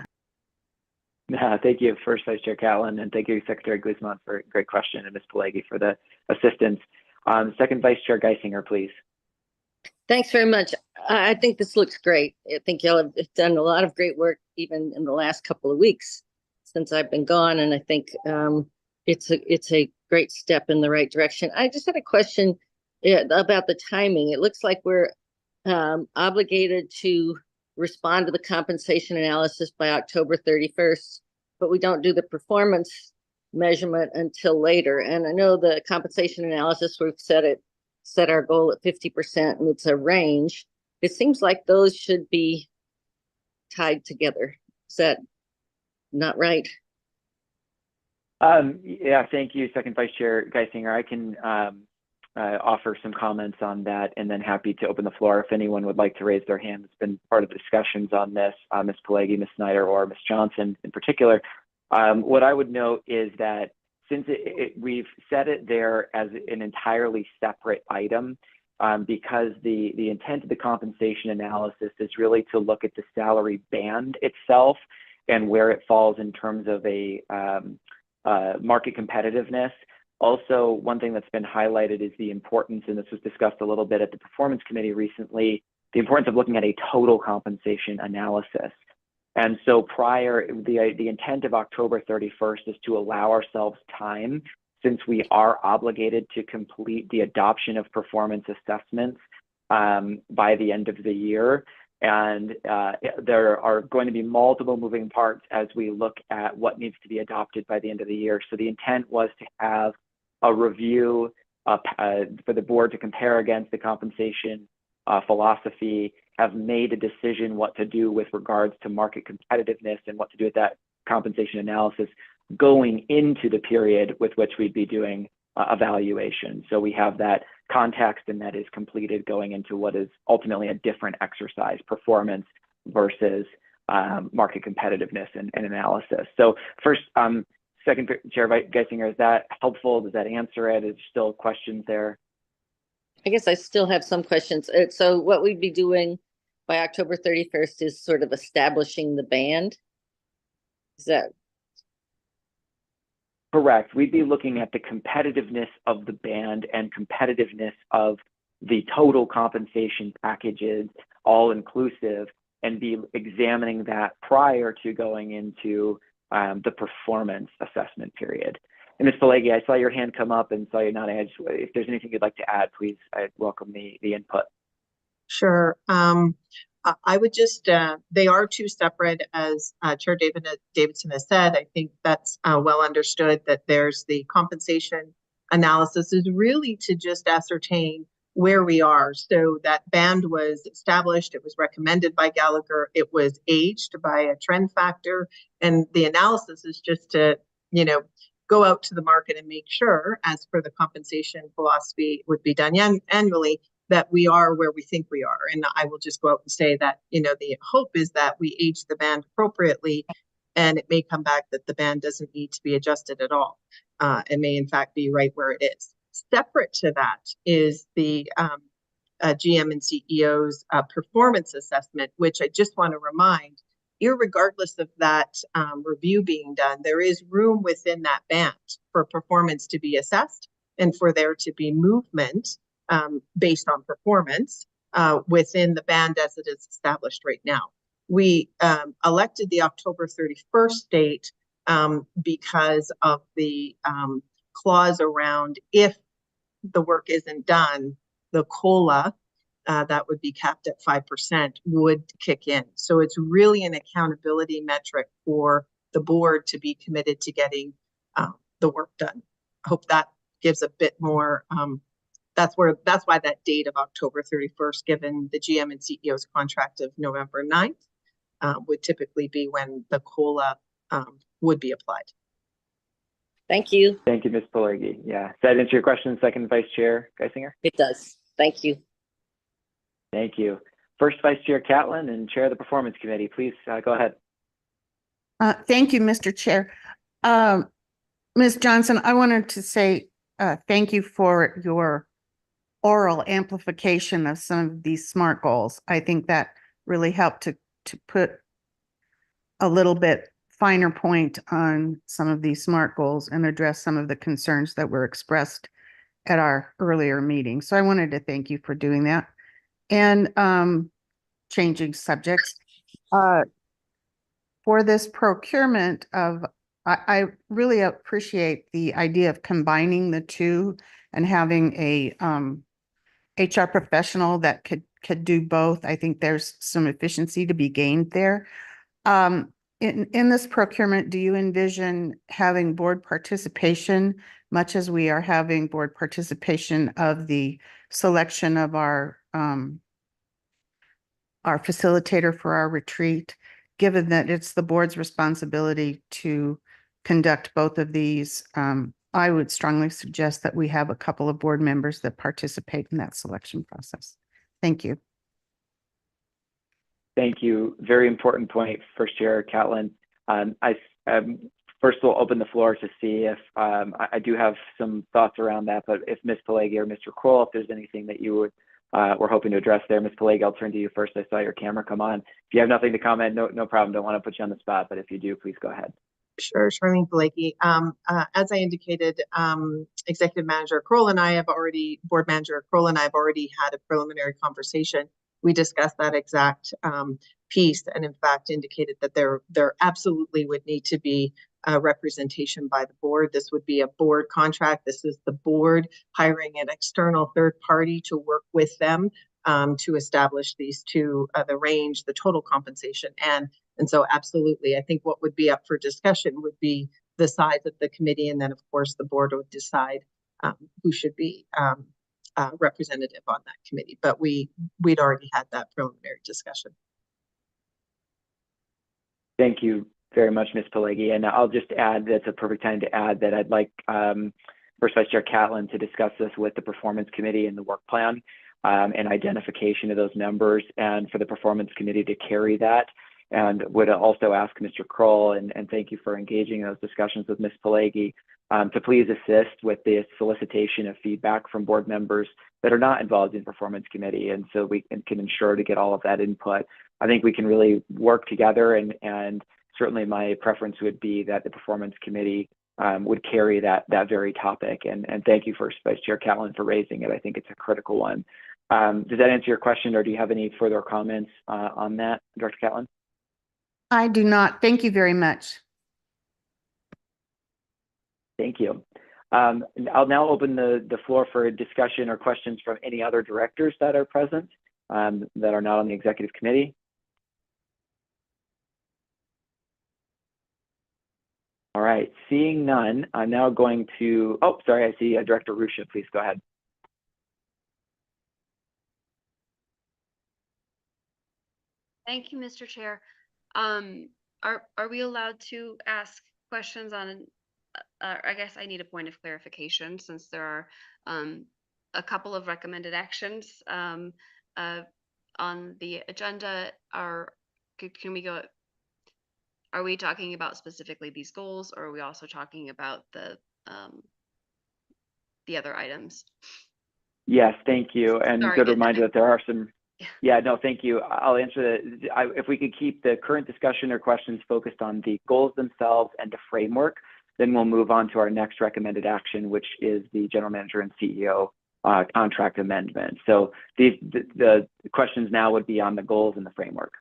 Thank you, First Vice Chair Catlin, and thank you, Secretary Guzman, for a great question, and Ms. Pelegi for the assistance. Second Vice Chair Geisinger, please. Thanks very much. I think this looks great. I think y'all have done a lot of great work even in the last couple of weeks since I've been gone, and I think it's a great step in the right direction. I just had a question about the timing. It looks like we're obligated to respond to the compensation analysis by October 31st, but we don't do the performance measurement until later. And I know the compensation analysis, we've set our goal at 50%, and it's a range. It seems like those should be tied together. Is that not right? Yeah, thank you, Second Vice Chair Geisinger. I can offer some comments on that, and then happy to open the floor if anyone would like to raise their hand. It's been part of the discussions on this, Ms. Pelleggi, Ms. Snyder, or Ms. Johnson in particular. What I would note is that since we've set it there as an entirely separate item, because the intent of the compensation analysis is really to look at the salary band itself and where it falls in terms of a market competitiveness. Also, one thing that's been highlighted is the importance, and this was discussed a little bit at the Performance Committee recently, the importance of looking at a total compensation analysis. And so the intent of October 31st is to allow ourselves time, since we are obligated to complete the adoption of performance assessments by the end of the year. And there are going to be multiple moving parts as we look at what needs to be adopted by the end of the year. So the intent was to have a review for the board to compare against the compensation philosophy, have made a decision what to do with regards to market competitiveness and what to do with that compensation analysis going into the period with which we'd be doing evaluation. So we have that context, and that is completed going into what is ultimately a different exercise, performance versus market competitiveness and analysis. So first, second, Chair Geisinger, is that helpful? Does that answer it? Is there still questions there? I guess I still have some questions. So what we'd be doing by October 31st is sort of establishing the band. Is that correct? We'd be looking at the competitiveness of the band and competitiveness of the total compensation packages, all inclusive, and be examining that prior to going into the performance assessment period. And Ms. Pelleggi, I saw your hand come up and saw you not add. If there's anything you'd like to add, please, I'd welcome the input. Sure. I would just, they are two separate, as Chair Davidson has said. I think that's well understood, that there's the compensation analysis is really to just ascertain where we are. So that band was established, it was recommended by Gallagher, it was aged by a trend factor, and the analysis is just to, go out to the market and make sure, as per the compensation philosophy would be done annually, that we are where we think we are. And I will just go out and say that, the hope is that we age the band appropriately, and it may come back that the band doesn't need to be adjusted at all. It may in fact be right where it is. Separate to that is the GM and CEO's performance assessment, which I just want to remind, irregardless of that review being done, there is room within that band for performance to be assessed and for there to be movement based on performance within the band as it is established right now. We elected the October 31st date because of the clause around, if the work isn't done, the COLA that would be capped at 5% would kick in. So it's really an accountability metric for the board to be committed to getting the work done. I hope that gives a bit more. That's why that date of October 31st, given the GM and CEO's contract of November 9th, would typically be when the COLA would be applied. Thank you. Thank you, Ms. Pelleggi. Yeah, does that answer your question, Second Vice Chair Geisinger? It does. Thank you. Thank you. First Vice Chair Catlin and Chair of the Performance Committee, please go ahead. Thank you, Mr. Chair. Ms. Johnson, I wanted to say thank you for your oral amplification of some of these SMART goals. I think that really helped to put a little bit finer point on some of these SMART goals and address some of the concerns that were expressed at our earlier meeting. So I wanted to thank you for doing that. And changing subjects, for this procurement of, I really appreciate the idea of combining the two and having a HR professional that could do both. I think there's some efficiency to be gained there. In this procurement, do you envision having board participation, much as we are having board participation of the selection of our facilitator for our retreat, given that it's the board's responsibility to conduct both of these I would strongly suggest that we have a couple of board members that participate in that selection process. Thank you. Thank you. Very important point, First Chair Catlin. First we'll open the floor to see if I do have some thoughts around that, but if Ms. Pelleggi or Mr. Kroll, if there's anything that you would were hoping to address there. Ms. Pelleggi, I'll turn to you first. I saw your camera come on. If you have nothing to comment, no problem. Don't want to put you on the spot, but if you do, please go ahead. Sure, Charlene Pelleggi. As I indicated, Executive Manager Kroll and I have already, Board Manager Kroll and I have already had a preliminary conversation. We discussed that exact piece, and in fact indicated that there absolutely would need to be representation by the board. This would be a board contract. This is the board hiring an external third party to work with them to establish these two, the range, the total compensation, and so absolutely, I think what would be up for discussion would be the size of the committee, and then of course the board would decide who should be representative on that committee. But we'd already had that preliminary discussion. Thank you very much, Ms. Pelleggi. And I'll just add, that's a perfect time to add that I'd like First Vice Chair Catlin to discuss this with the Performance Committee and the work plan and identification of those members, and for the Performance Committee to carry that. And would also ask Mr. Kroll, and thank you for engaging in those discussions with Ms. Pelleggi, to please assist with the solicitation of feedback from board members that are not involved in Performance Committee, and so we can ensure to get all of that input. I think we can really work together, and certainly my preference would be that the Performance Committee would carry that very topic. And thank you, First Vice Chair Catlin, for raising it. I think it's a critical one. Does that answer your question, or do you have any further comments on that, Director Catlin? I do not. Thank you very much. Thank you. I'll now open the floor for discussion or questions from any other directors that are present that are not on the executive committee. All right, seeing none, I'm now going to, oh, sorry, I see Director Arusha, please go ahead. Thank you, Mr. Chair. Are we allowed to ask questions on, I guess I need a point of clarification, since there are a couple of recommended actions on the agenda. Can we go, are we talking about specifically these goals, or are we also talking about the other items? Yes, thank you. And Sorry, good reminder that there are some, yeah. Yeah, no, thank you. I'll answer that. If we could keep the current discussion or questions focused on the goals themselves and the framework, then we'll move on to our next recommended action, which is the General Manager and CEO contract amendment. So the questions now would be on the goals and the framework.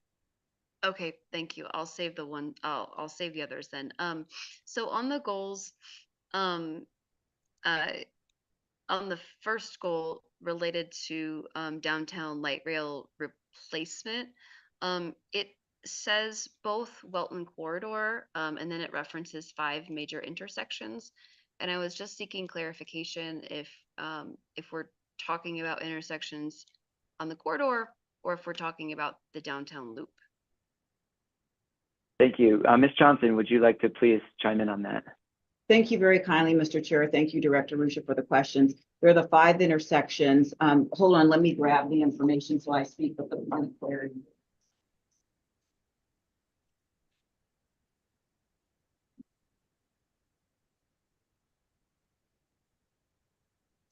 Okay, thank you. I'll save the one. I'll save the others then. So on the goals, on the first goal related to downtown light rail replacement, it says both Welton Corridor, and then it references 5 major intersections. And I was just seeking clarification if we're talking about intersections on the corridor, or if we're talking about the downtown loop. Thank you. Ms. Johnson, would you like to please chime in on that? Thank you very kindly, Mr. Chair. Thank you, Director Arusha, for the questions. There are the 5 intersections. Hold on, let me grab the information so I speak with the point of clarity.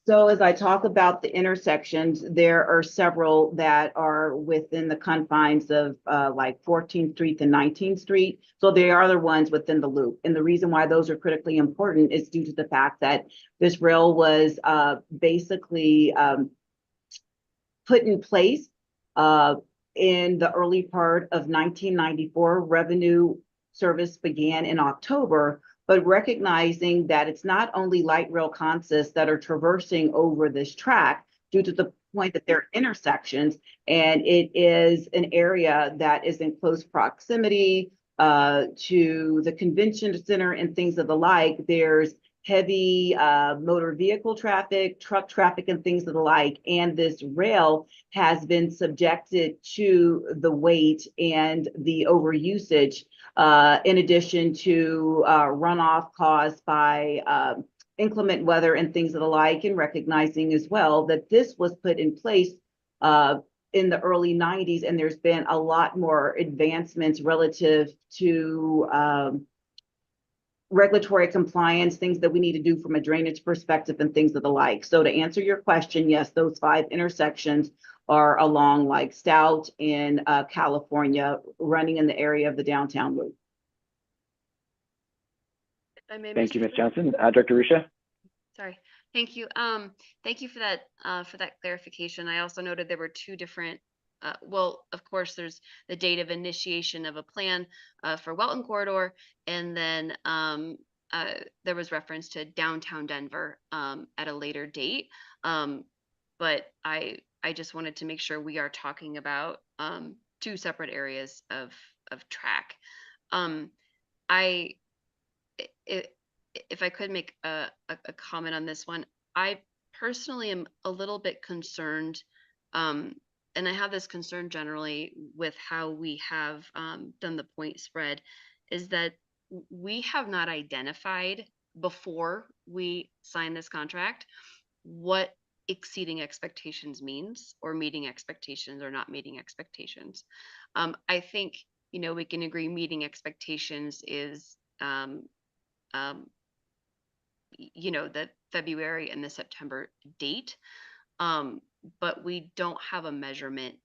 So as I talk about the intersections, there are several that are within the confines of like 14th Street and 19th Street. So they are the ones within the loop. And the reason why those are critically important is due to the fact that this rail was basically put in place in the early part of 1994. Revenue service began in October, but recognizing that it's not only light rail consists that are traversing over this track due to the point that they're intersections, and it is an area that is in close proximity to the convention center and things of the like. There's heavy motor vehicle traffic, truck traffic, and things of the like. And this rail has been subjected to the weight and the overusage, in addition to runoff caused by inclement weather and things of the like, and recognizing as well that this was put in place in the early 90s, and there's been a lot more advancements relative to regulatory compliance, things that we need to do from a drainage perspective and things of the like. So to answer your question, yes, those 5 intersections are along like Stout in California, running in the area of the downtown loop. If I may, Thank you, Mr. Ms. Chair. Johnson. Director Ruscia? Sorry. Thank you. Thank you for that clarification. I also noted there were 2 different, well, of course, there's the date of initiation of a plan for Welton Corridor, and then there was reference to downtown Denver at a later date. But I just wanted to make sure we are talking about 2 separate areas of track. If I could make a comment on this one, I personally am a little bit concerned, and I have this concern generally with how we have done the point spread, is that we have not identified before we sign this contract what exceeding expectations means, or meeting expectations or not meeting expectations. I think, we can agree meeting expectations is the February and the September date, but we don't have a measurement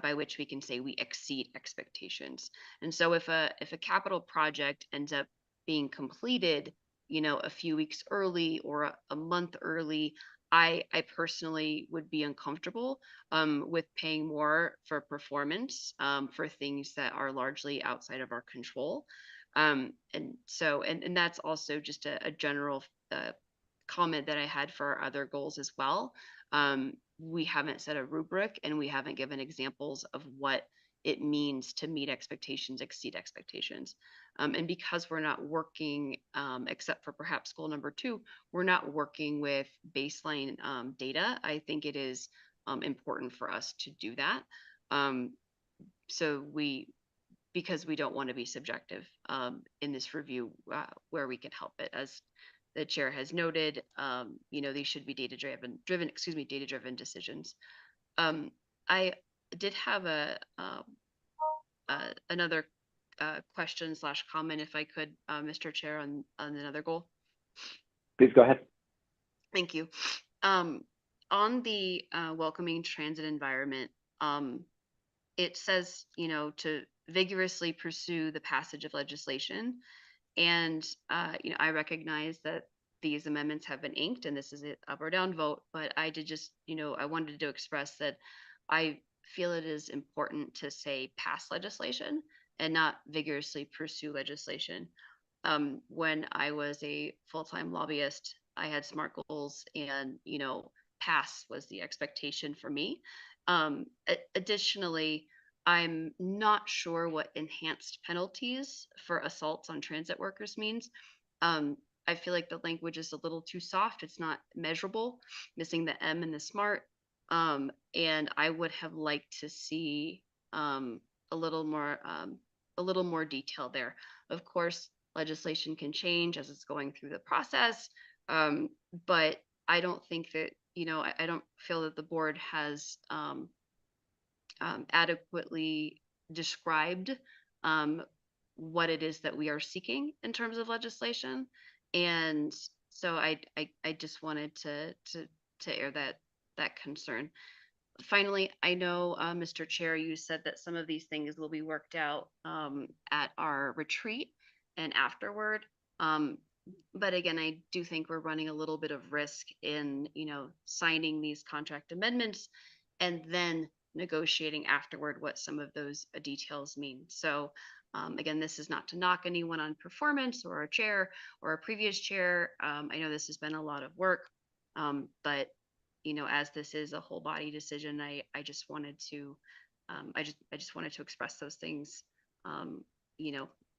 by which we can say we exceed expectations. And so if a capital project ends up being completed, a few weeks early or a month early, I personally would be uncomfortable with paying more for performance for things that are largely outside of our control. And that's also just a general comment that I had for our other goals as well. We haven't set a rubric, and we haven't given examples of what it means to meet expectations, exceed expectations. And because we're not working, except for perhaps goal number 2, we're not working with baseline data. I think it is important for us to do that. Because we don't want to be subjective in this review where we can help it. As the chair has noted, these should be data-driven decisions. I did have another question / comment, if I could, Mr. Chair, on another goal. Please go ahead. Thank you. On the welcoming transit environment, it says, to vigorously pursue the passage of legislation. And, I recognize that these amendments have been inked and this is an up or down vote, but I did just, I wanted to express that I feel it is important to say pass legislation and not vigorously pursue legislation. When I was a full-time lobbyist, I had SMART goals, and, pass was the expectation for me. Additionally, I'm not sure what enhanced penalties for assaults on transit workers means. I feel like the language is a little too soft. It's not measurable, missing the M in the SMART. And I would have liked to see a little more detail there. Of course, legislation can change as it's going through the process, but I don't think that, I don't feel that the board has adequately described what it is that we are seeking in terms of legislation. And so I just wanted to air that concern. Finally, I know, Mr. Chair, you said that some of these things will be worked out at our retreat and afterward. But again, I do think we're running a little bit of risk in, signing these contract amendments and then negotiating afterward what some of those details mean. So again, this is not to knock anyone on performance or a chair or a previous chair. I know this has been a lot of work, but as this is a whole body decision, I just wanted to I just wanted to express those things,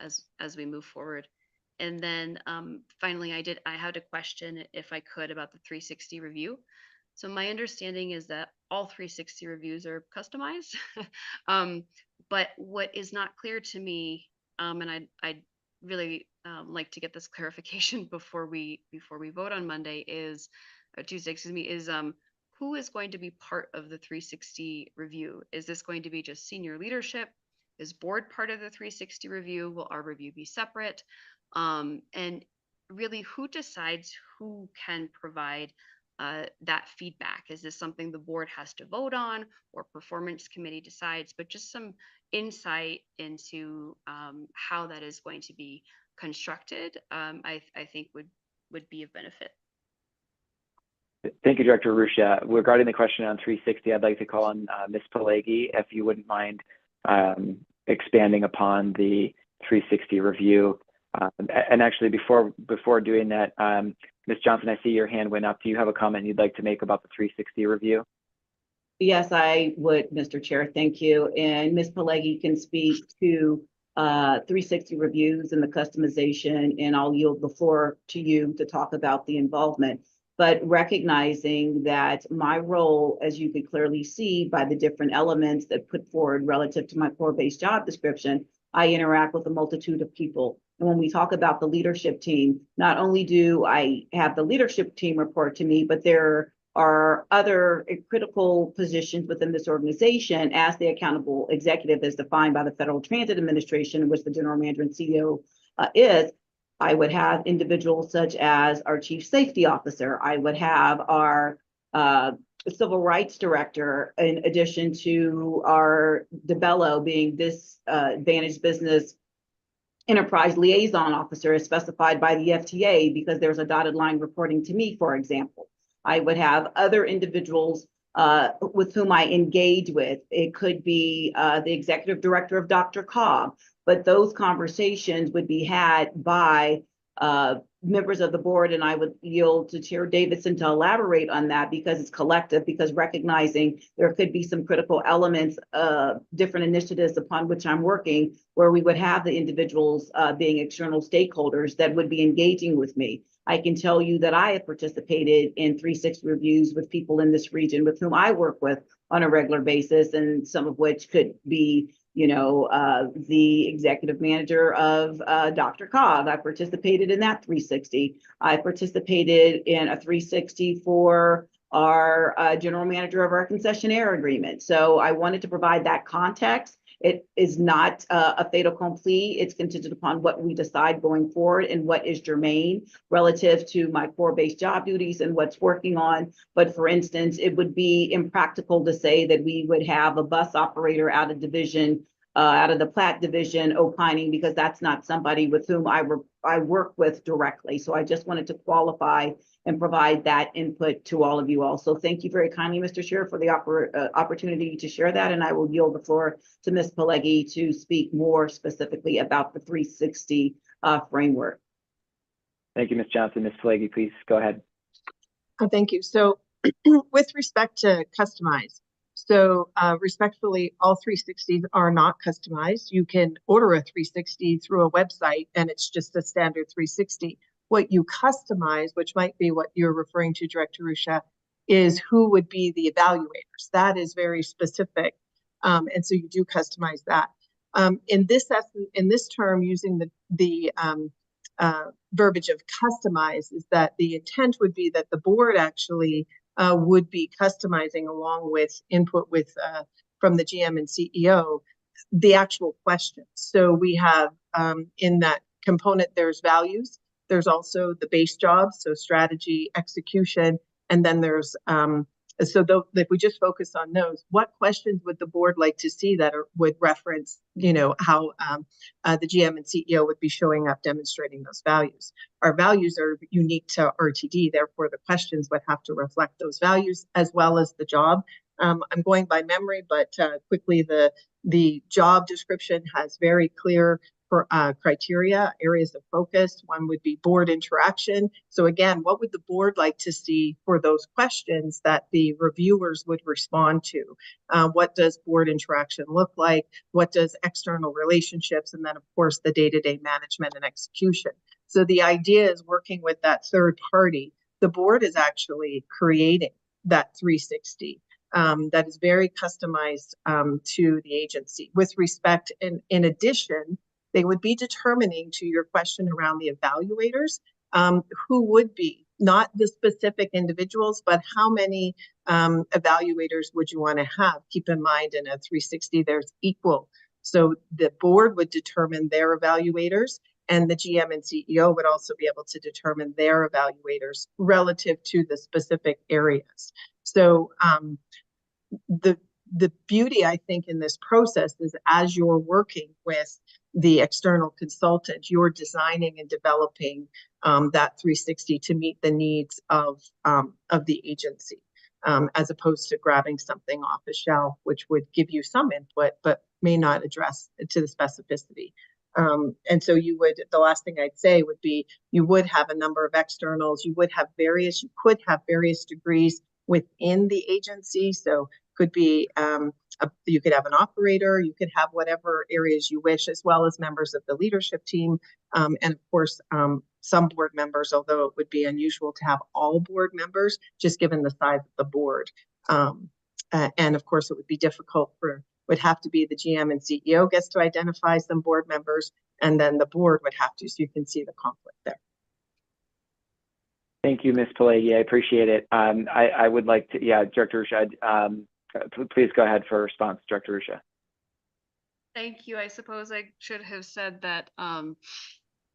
as we move forward. And then finally, I had a question, if I could, about the 360 review. So my understanding is that all 360 reviews are customized, but what is not clear to me, and I'd really like to get this clarification before we vote on Monday is, or Tuesday, excuse me, is who is going to be part of the 360 review? Is this going to be just senior leadership? Is board part of the 360 review? Will our review be separate? And really, who decides who can provide that feedback? Is this something the board has to vote on, or performance committee decides? But just some insight into how that is going to be constructed, I think would be of benefit. Thank you, Director Arusha. Regarding the question on 360, I'd like to call on Ms. Pelagi, if you wouldn't mind expanding upon the 360 review. And actually, before doing that, Ms. Johnson, I see your hand went up. Do you have a comment you'd like to make about the 360 review? Yes, I would, Mr. Chair. Thank you. And Ms. Pelagi can speak to 360 reviews and the customization, and I'll yield the floor to you to talk about the involvement. But recognizing that my role, as you can clearly see by the different elements that put forward relative to my core-based job description, I interact with a multitude of people. And when we talk about the leadership team, not only do I have the leadership team report to me, but there are other critical positions within this organization as the accountable executive as defined by the Federal Transit Administration, in which the general manager and CEO is. I would have individuals such as our chief safety officer. I would have our civil rights director, in addition to our DeBello being this Advantage Business Enterprise Liaison Officer as specified by the FTA, because there's a dotted line reporting to me, for example. I would have other individuals with whom I engage with. It could be the executive director of DRCOG, but those conversations would be had by members of the board, and I would yield to Chair Davidson to elaborate on that, because it's collective, because recognizing there could be some critical elements of different initiatives upon which I'm working, where we would have the individuals being external stakeholders that would be engaging with me. I can tell you that I have participated in 360 reviews with people in this region with whom I work with on a regular basis, and some of which could be, you know, the executive manager of DRCOG. I participated in that 360. I participated in a 360 for our general manager of our concessionaire agreement. So I wanted to provide that context. It is not a fait accompli. It's contingent upon what we decide going forward and what is germane relative to my core-based job duties and what's working on. But for instance, it would be impractical to say that we would have a bus operator out of division, out of the Platte division opining, because that's not somebody with whom I work with directly. So I just wanted to qualify and provide that input to all of you all. So thank you very kindly, Mr. Chair, for the opportunity to share that. And I will yield the floor to Ms. Pelagi to speak more specifically about the 360 framework. Thank you, Ms. Johnson. Ms. Pelagi, please go ahead. Thank you. So with respect to customize, so respectfully, all 360s are not customized. You can order a 360 through a website and it's just a standard 360. What you customize, which might be what you're referring to, Director Arusha, is who would be the evaluators. That is very specific. And so you do customize that. In this term, using the verbiage of customize, is that the intent would be that the board actually would be customizing, along with input from the GM and CEO, the actual questions. So we have in that component, there's values. There's also the base jobs, so strategy, execution, and then there's if we just focus on those, what questions would the board like to see that would reference, you know, how the GM and CEO would be showing up demonstrating those values. Our values are unique to RTD, therefore the questions would have to reflect those values as well as the job. I'm going by memory, but quickly, the job description has very clear criteria, areas of focus. One would be board interaction. So again, what would the board like to see for those questions that the reviewers would respond to? What does board interaction look like? What does external relationships? And then of course, the day-to-day management and execution. So the idea is working with that third party. The board is actually creating that 360 that is very customized to the agency with respect. And in addition, they would be determining, to your question around the evaluators, who would be, not the specific individuals, but how many evaluators would you want to have? Keep in mind, in a 360, there's equal. So the board would determine their evaluators, and the GM and CEO would also be able to determine their evaluators relative to the specific areas. So the beauty, I think, in this process is, as you're working with the external consultant, you're designing and developing that 360 to meet the needs of the agency, as opposed to grabbing something off a shelf, which would give you some input, but may not address to the specificity. And so you would, the last thing I'd say would be, you would have a number of externals, you could have various degrees within the agency. So could be, you could have an operator, you could have whatever areas you wish, as well as members of the leadership team. And of course, some board members, although it would be unusual to have all board members, just given the size of the board. And of course, it would be difficult would have to be the GM and CEO gets to identify some board members, and then the board would have to, so you can see the conflict there. Thank you, Ms. Pelleggi. I appreciate it. I would like to, Director Rucha, please go ahead for a response, Director Rucha. Thank you. I suppose I should have said that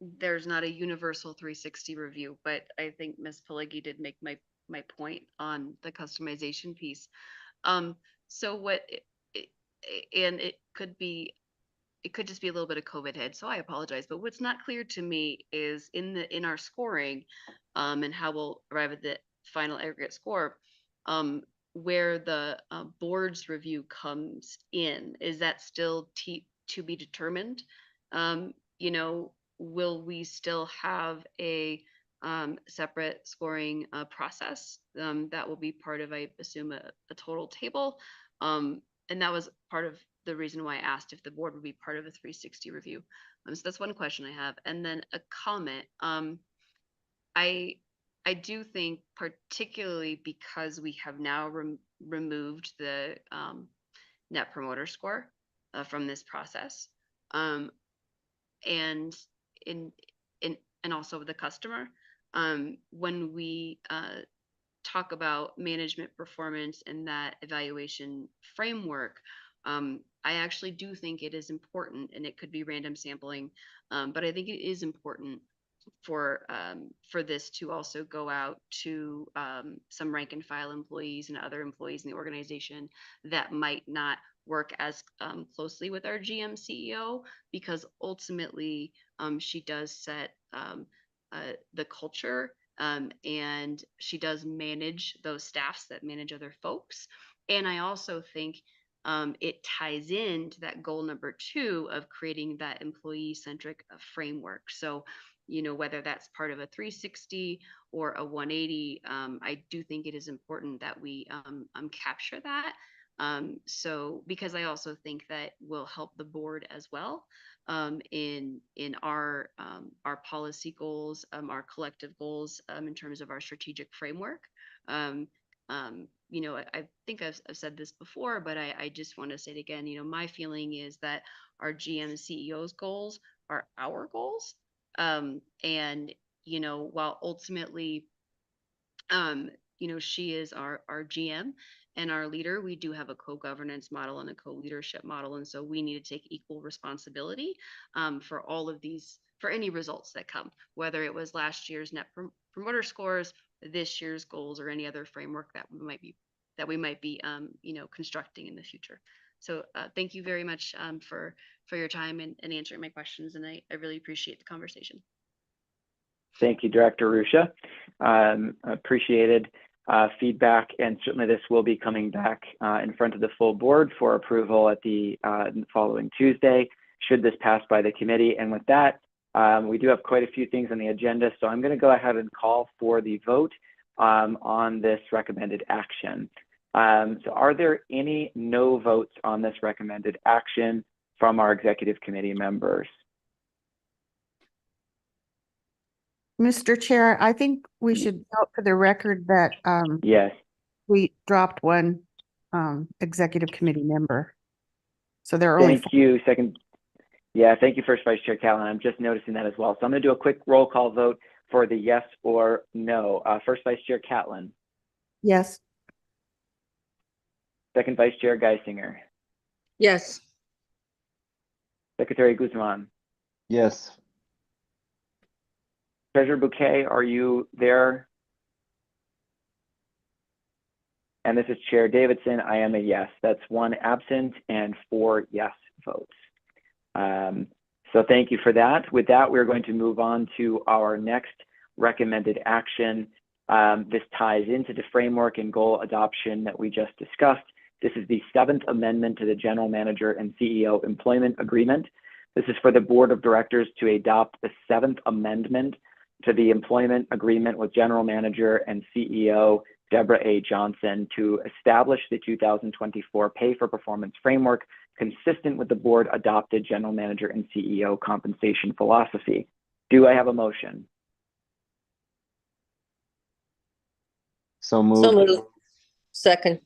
there's not a universal 360 review, but I think Ms. Pelleggi did make my point on the customization piece. So what, and it could just be a little bit of COVID head, so I apologize. But what's not clear to me is in our scoring, and how we'll arrive at the final aggregate score, where the board's review comes in. Is that still to be determined? You know, will we still have a separate scoring process that will be part of, I assume, a total table? And that was part of the reason why I asked if the board would be part of a 360 review. So that's one question I have. And then a comment. I do think, particularly because we have now removed the Net Promoter Score from this process, and also the customer, when we talk about management performance and that evaluation framework, I actually do think it is important, and it could be random sampling, but I think it is important for this to also go out to some rank and file employees and other employees in the organization that might not work as closely with our GM CEO, because ultimately she does set the culture, and she does manage those staffs that manage other folks. And I also think it ties into that goal number 2 of creating that employee-centric framework. So, you know, whether that's part of a 360 or a 180, I do think it is important that we capture that. So, because I also think that will help the board as well in our policy goals, our collective goals, in terms of our strategic framework. You know, I think I've said this before, but I just want to say it again. You know, my feeling is that our GM and CEO's goals are our goals. And, you know, while ultimately, you know, she is our GM and our leader, we do have a co-governance model and a co-leadership model. And so we need to take equal responsibility for all of these, for any results that come, whether it was last year's Net Promoter Scores, this year's goals, or any other framework that we might be you know, constructing in the future. So thank you very much for your time and answering my questions, and I really appreciate the conversation. Thank you, Director Rucha. Appreciated feedback, and certainly this will be coming back in front of the full board for approval at the following Tuesday, should this pass by the committee. And with that, we do have quite a few things on the agenda, so I'm going to go ahead and call for the vote on this recommended action. So are there any no votes on this recommended action from our executive committee members? Mr. Chair, I think we should note for the record that Yes. we dropped one executive committee member. So there are only Thank you. Yeah, thank you, First Vice Chair Catlin. I'm just noticing that as well. So I'm going to do a quick roll call vote for the yes or no. First Vice Chair Catlin, Yes. Second Vice Chair Geisinger, Yes. Secretary Guzman, Yes. Treasurer Bouquet, are you there? And this is Chair Davidson. I am a yes. That's 1 absent and 4 yes votes. So thank you for that. With that, we're going to move on to our next recommended action. This ties into the framework and goal adoption that we just discussed. This is the 7th amendment to the General Manager and CEO Employment Agreement. This is for the Board of Directors to adopt the 7th amendment to the employment agreement with General Manager and CEO Deborah A. Johnson to establish the 2024 pay for performance framework consistent with the board adopted General Manager and CEO compensation philosophy. Do I have a motion? So moved. So moved. Second.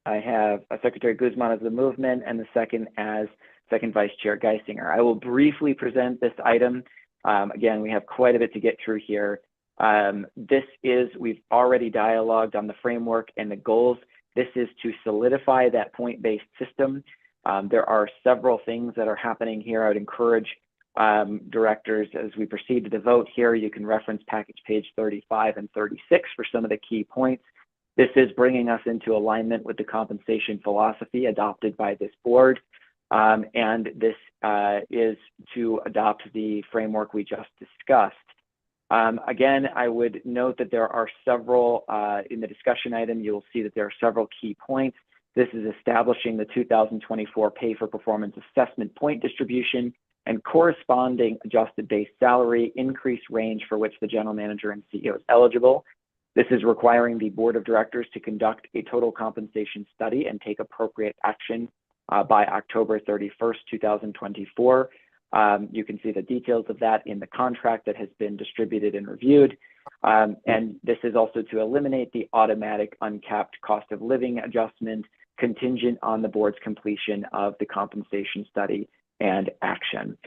I have Secretary Guzman as the movement and the second as Second Vice Chair Geisinger. I will briefly present this item. Again, we have quite a bit to get through here. We've already dialogued on the framework and the goals. This is to solidify that point-based system. There are several things that are happening here. I would encourage directors, as we proceed to the vote here, you can reference package page 35 and 36 for some of the key points. This is bringing us into alignment with the compensation philosophy adopted by this board. And this is to adopt the framework we just discussed. Again, I would note that there are several, in the discussion item, you'll see that there are several key points. This is establishing the 2024 pay for performance assessment point distribution and corresponding adjusted base salary increase range for which the General Manager and CEO is eligible. This is requiring the Board of Directors to conduct a total compensation study and take appropriate action by October 31st, 2024. You can see the details of that in the contract that has been distributed and reviewed. And this is also to eliminate the automatic uncapped cost of living adjustment contingent on the board's completion of the compensation study and action.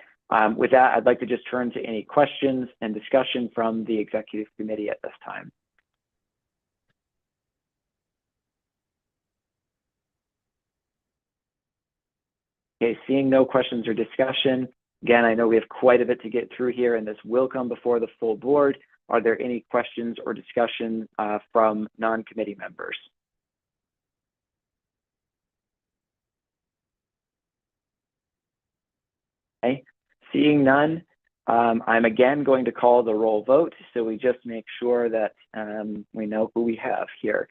With that, I'd like to just turn to any questions and discussion from the executive committee at this time. Okay, seeing no questions or discussion. Again, I know we have quite a bit to get through here and this will come before the full board. Are there any questions or discussion from non-committee members? Okay, seeing none, I'm again going to call the roll vote so we just make sure that we know who we have here.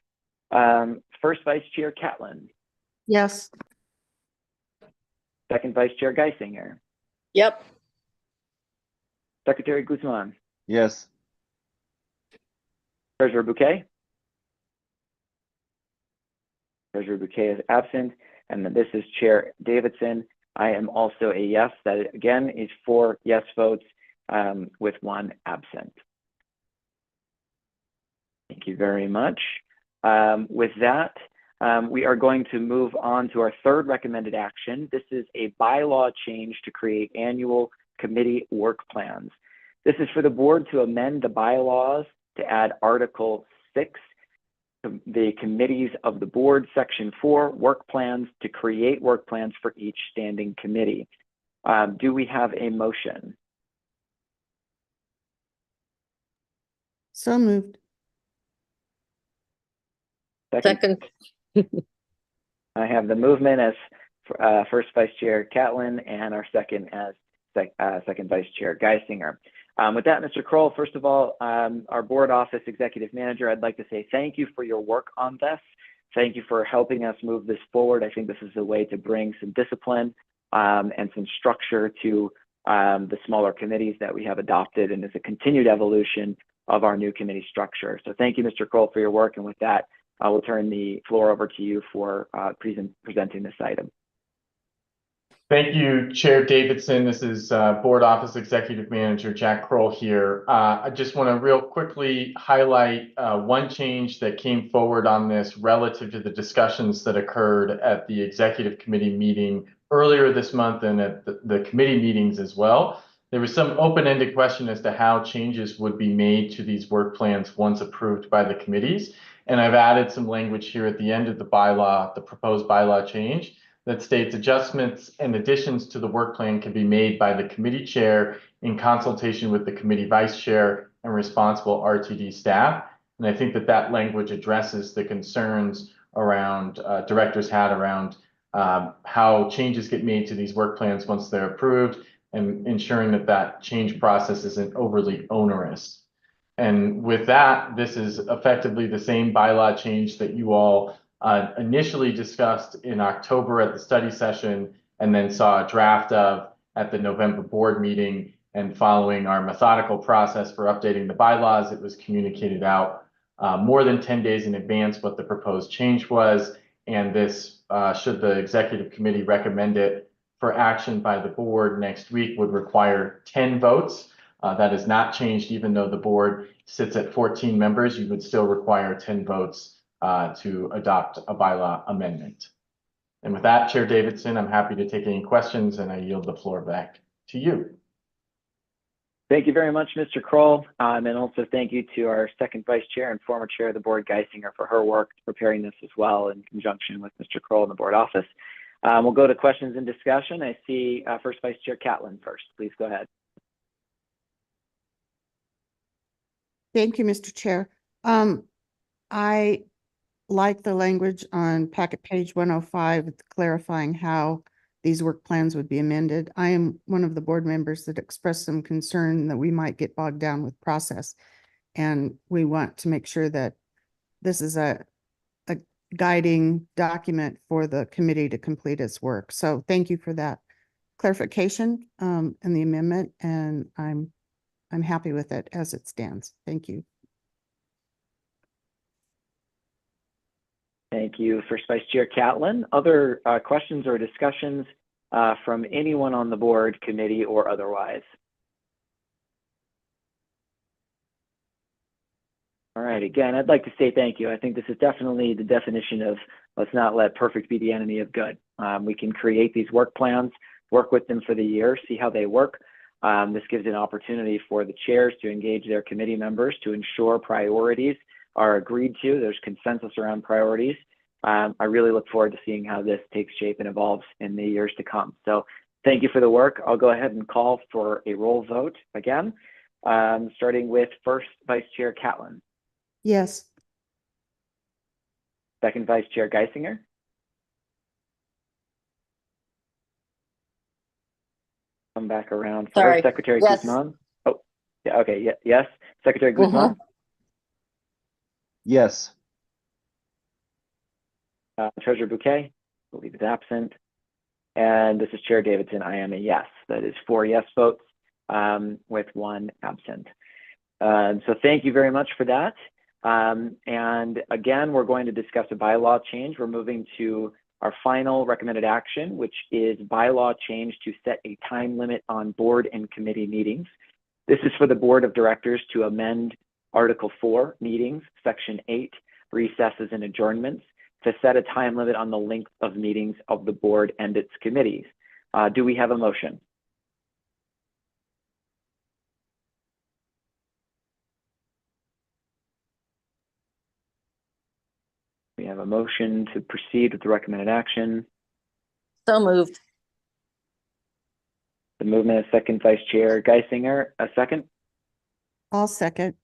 First Vice Chair Catlin. Yes. Second Vice Chair Geisinger. Yep. Secretary Guzman. Yes. Treasurer Bouquet. Treasurer Bouquet is absent. And then this is Chair Davidson. I am also a yes. That again is 4 yes votes with 1 absent. Thank you very much. With that, we are going to move on to our third recommended action. This is a bylaw change to create annual committee work plans. This is for the board to amend the bylaws to add Article 6, the committees of the board, Section 4, work plans, to create work plans for each standing committee. Do we have a motion? So moved. Second. I have the movement as First Vice Chair Catlin and our second as Second Vice Chair Geisinger. With that, Mr. Kroll, first of all, our board office executive manager, I'd like to say thank you for your work on this. Thank you for helping us move this forward. I think this is a way to bring some discipline and some structure to the smaller committees that we have adopted, and it's a continued evolution of our new committee structure. So thank you, Mr. Kroll, for your work. And with that, I will turn the floor over to you for presenting this item. Thank you, Chair Davidson. This is Board Office Executive Manager Jack Kroll here. I just want to real quickly highlight one change that came forward on this relative to the discussions that occurred at the Executive Committee meeting earlier this month and at the committee meetings as well, there was some open-ended question as to how changes would be made to these work plans once approved by the committees. And I've added some language here at the end of the bylaw, the proposed bylaw change, that states adjustments and additions to the work plan can be made by the committee chair in consultation with the committee vice chair and responsible RTD staff. And I think that that language addresses the concerns around directors had around how changes get made to these work plans once they're approved, and ensuring that that change process isn't overly onerous. And with that, this is effectively the same bylaw change that you all initially discussed in October at the study session, and then saw a draft of at the November board meeting. And following our methodical process for updating the bylaws, it was communicated out more than 10 days in advance what the proposed change was. And this, should the executive committee recommend it for action by the board next week, would require 10 votes. That is not changed, even though the board sits at 14 members, you would still require 10 votes to adopt a bylaw amendment. And with that, Chair Davidson, I'm happy to take any questions, and I yield the floor back to you. Thank you very much, Mr. Kroll. And also thank you to our second vice chair and former chair of the board, Geisinger, for her work preparing this as well in conjunction with Mr. Kroll in the board office. We'll go to questions and discussion. I see first vice chair Catlin first. Please go ahead. Thank you, Mr. Chair. I like the language on packet page 105 clarifying how these work plans would be amended. I am one of the board members that expressed some concern that we might get bogged down with process. And we want to make sure that this is a guiding document for the committee to complete its work. So thank you for that clarification and the amendment. And I'm happy with it as it stands. Thank you. Thank you, First Vice Chair Catlin. Other questions or discussions from anyone on the board, committee, or otherwise? All right, again, I'd like to say thank you. I think this is definitely the definition of let's not let perfect be the enemy of good. We can create these work plans, work with them for the year, see how they work. This gives an opportunity for the chairs to engage their committee members to ensure priorities are agreed to. There's consensus around priorities. I really look forward to seeing how this takes shape and evolves in the years to come. So thank you for the work. I'll go ahead and call for a roll vote again, starting with First Vice Chair Catlin. Yes. Second Vice Chair Geisinger. Come back around. Sorry. Secretary Yes. Guzman. Oh, yeah, okay, yeah, yes. Secretary Guzman. Yes. Treasurer Bouquet, I believe is absent. And this is Chair Davidson. I am a yes. That is 4 yes votes with 1 absent. So thank you very much for that. And again, we're going to discuss a bylaw change. We're moving to our final recommended action, which is bylaw change to set a time limit on board and committee meetings. This is for the board of directors to amend Article 4 meetings, Section 8, recesses and adjournments, to set a time limit on the length of meetings of the board and its committees. Do we have a motion? We have a motion to proceed with the recommended action. So moved. The movement is second Vice Chair Geisinger. A second? I'll second.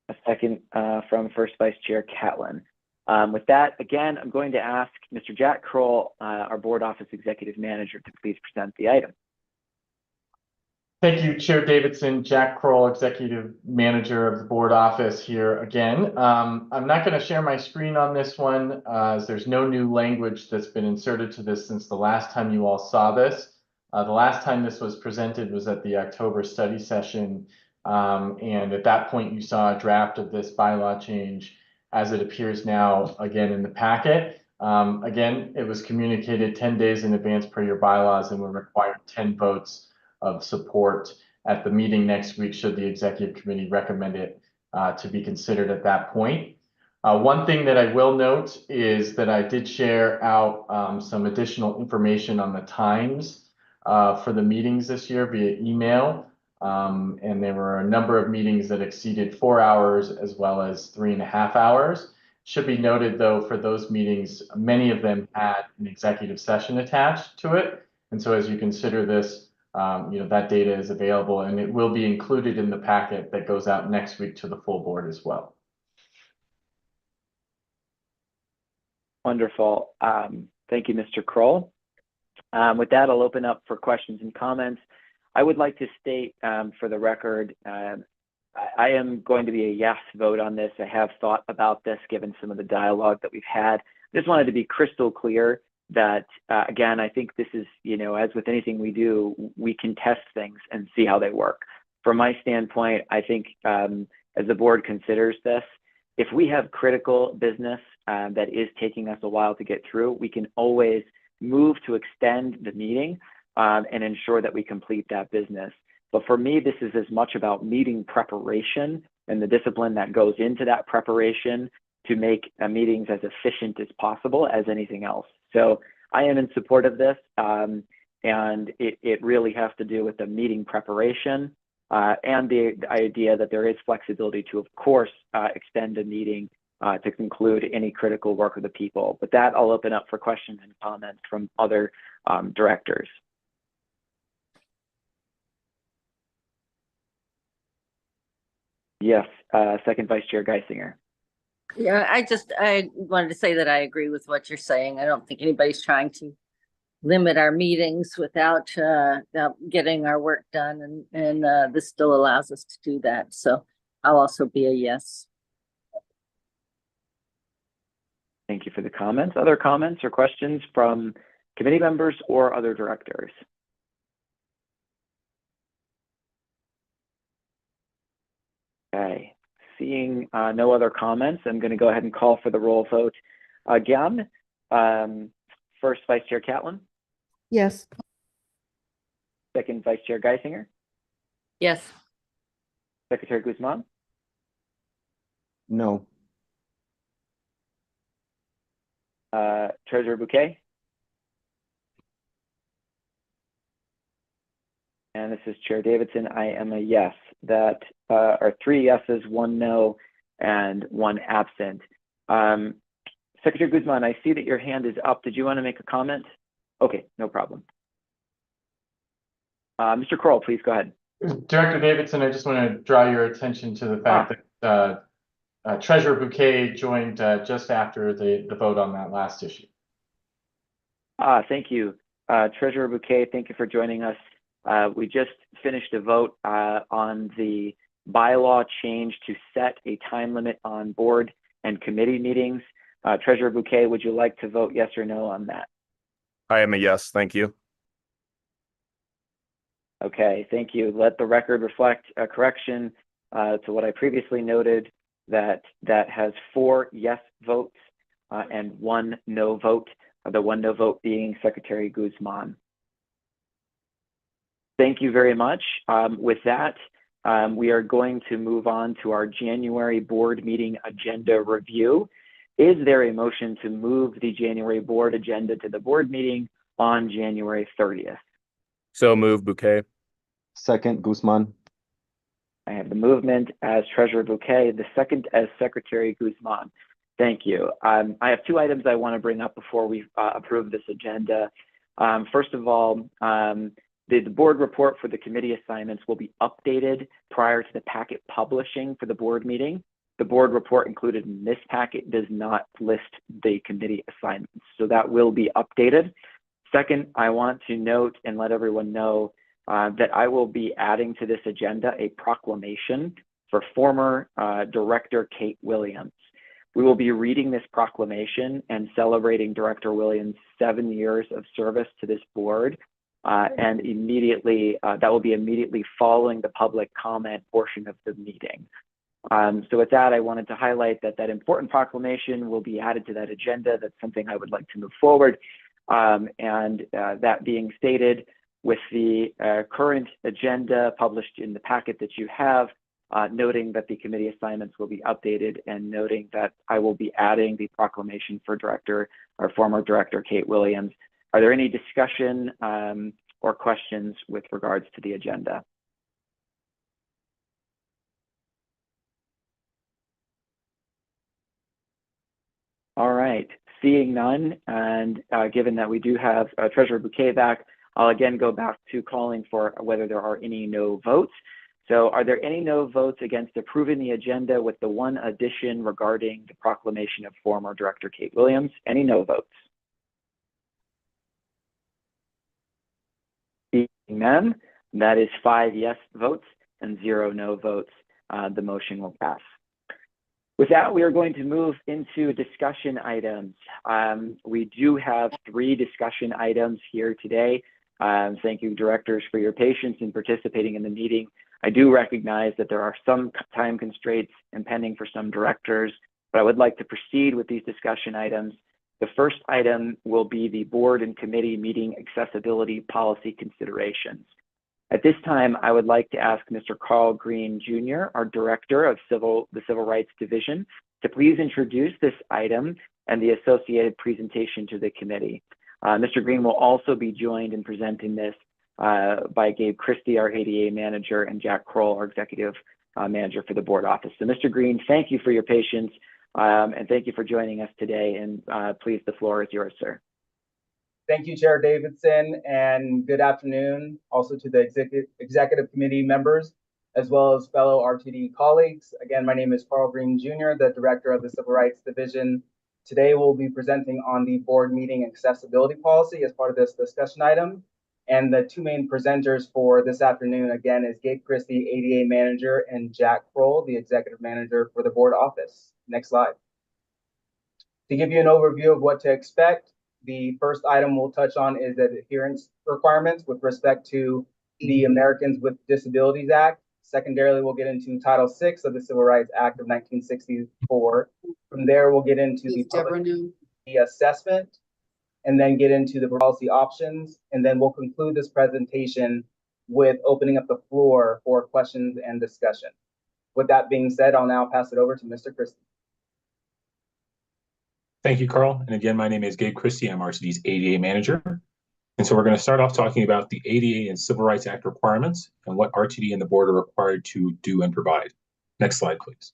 A second from First Vice Chair Catlin. With that, again, I'm going to ask Mr. Jack Kroll, our board office executive manager, to please present the item. Thank you, Chair Davidson. Jack Kroll, Executive Manager of the Board Office here again. I'm not going to share my screen on this one, as there's no new language that's been inserted to this since the last time you all saw this. The last time this was presented was at the October study session, and at that point you saw a draft of this bylaw change as it appears now again in the packet. Again, it was communicated 10 days in advance per your bylaws and would require 10 votes of support at the meeting next week should the executive committee recommend it to be considered at that point. One thing that I will note is that I did share out some additional information on the times for the meetings this year via email. And there were a number of meetings that exceeded 4 hours as well as 3.5 hours. Should be noted though, for those meetings, many of them had an executive session attached to it. And so as you consider this, that data is available and it will be included in the packet that goes out next week to the full board as well. Wonderful. Thank you, Mr. Kroll. With that, I'll open up for questions and comments. I would like to state for the record, I am going to be a yes vote on this. I have thought about this given some of the dialogue that we've had. I just wanted to be crystal clear that, again, I think this is, as with anything we do, we can test things and see how they work. From my standpoint, I think as the board considers this, if we have critical business that is taking us a while to get through, we can always move to extend the meeting and ensure that we complete that business. But for me, this is as much about meeting preparation and the discipline that goes into that preparation to make meetings as efficient as possible as anything else. So I am in support of this, and it really has to do with the meeting preparation and the idea that there is flexibility to, of course, extend a meeting to conclude any critical work of the people. But that I'll open up for questions and comments from other directors. Yes, second Vice Chair Geisinger. Yeah, I wanted to say that I agree with what you're saying. I don't think anybody's trying to limit our meetings without getting our work done, and this still allows us to do that. So I'll also be a yes. Thank you for the comments. Other comments or questions from committee members or other directors? Okay, seeing no other comments, I'm going to go ahead and call for the roll vote again. First, Vice Chair Catlin. Yes. Second, Vice Chair Geisinger. Yes. Secretary Guzman. No. Treasurer Bouquet. And this is Chair Davidson. I am a yes. That are 3 yeses, 1 no, and 1 absent. Secretary Guzman, I see that your hand is up. Did you want to make a comment? Okay, no problem. Mr. Kroll, please go ahead. Director Davidson, I just want to draw your attention to the fact that Treasurer Bouquet joined just after the vote on that last issue. Thank you. Treasurer Bouquet, thank you for joining us. We just finished a vote on the bylaw change to set a time limit on board and committee meetings. Treasurer Bouquet, would you like to vote yes or no on that? I am a yes, thank you. Okay, thank you. Let the record reflect a correction to what I previously noted, that has 4 yes votes and 1 no vote, the 1 no vote being Secretary Guzman. Thank you very much. With that, we are going to move on to our January board meeting agenda review. Is there a motion to move the January board agenda to the board meeting on January 30th? So move, Bouquet. Second, Guzman. I have the movement as Treasurer Bouquet, the second as Secretary Guzman. Thank you. I have 2 items I want to bring up before we approve this agenda. First of all, the board report for the committee assignments will be updated prior to the packet publishing for the board meeting. The board report included in this packet does not list the committee assignments, so that will be updated. Second, I want to note and let everyone know that I will be adding to this agenda a proclamation for former Director Kate Williams. We will be reading this proclamation and celebrating Director Williams' 7 years of service to this board. And immediately, that will be immediately following the public comment portion of the meeting. So with that, I wanted to highlight that important proclamation will be added to that agenda. That's something I would like to move forward. That being stated, with the current agenda published in the packet that you have, noting that the committee assignments will be updated and noting that I will be adding the proclamation for former Director Kate Williams. Are there any discussion or questions with regards to the agenda? All right, seeing none, and given that we do have Treasurer Bouquet back, I'll again go back to calling for whether there are any no votes. So are there any no votes against approving the agenda with the one addition regarding the proclamation of former Director Kate Williams? Any no votes? Seeing none, that is 5 yes votes and 0 no votes. The motion will pass. With that, we are going to move into discussion items. We do have 3 discussion items here today. Thank you, directors, for your patience in participating in the meeting. I do recognize that there are some time constraints impending for some directors, but I would like to proceed with these discussion items. The first item will be the board and committee meeting accessibility policy considerations. At this time, I would like to ask Mr. Carl Green, Jr., our Director of the Civil Rights Division, to please introduce this item and the associated presentation to the committee. Mr. Green will also be joined in presenting this by Gabe Christie, our ADA manager, and Jack Kroll, our executive manager for the board office. So Mr. Green, thank you for your patience and thank you for joining us today. And please, the floor is yours, sir. Thank you, Chair Davidson, and good afternoon also to the executive committee members, as well as fellow RTD colleagues. Again, my name is Carl Green, Jr., the Director of the Civil Rights Division. Today, we'll be presenting on the board meeting accessibility policy as part of this discussion item. And the 2 main presenters for this afternoon, again, is Gabe Christie, ADA Manager, and Jack Kroll, the Executive Manager for the board office. Next slide. To give you an overview of what to expect, the first item we'll touch on is the adherence requirements with respect to the Americans with Disabilities Act. Secondarily, we'll get into Title VI of the Civil Rights Act of 1964. From there, we'll get into the assessment, and then get into the policy options. And then we'll conclude this presentation with opening up the floor for questions and discussion. With that being said, I'll now pass it over to Mr. Christie. Thank you, Carl. And again, my name is Gabe Christie. I'm RTD's ADA manager. And so we're going to start off talking about the ADA and Civil Rights Act requirements and what RTD and the board are required to do and provide. Next slide, please.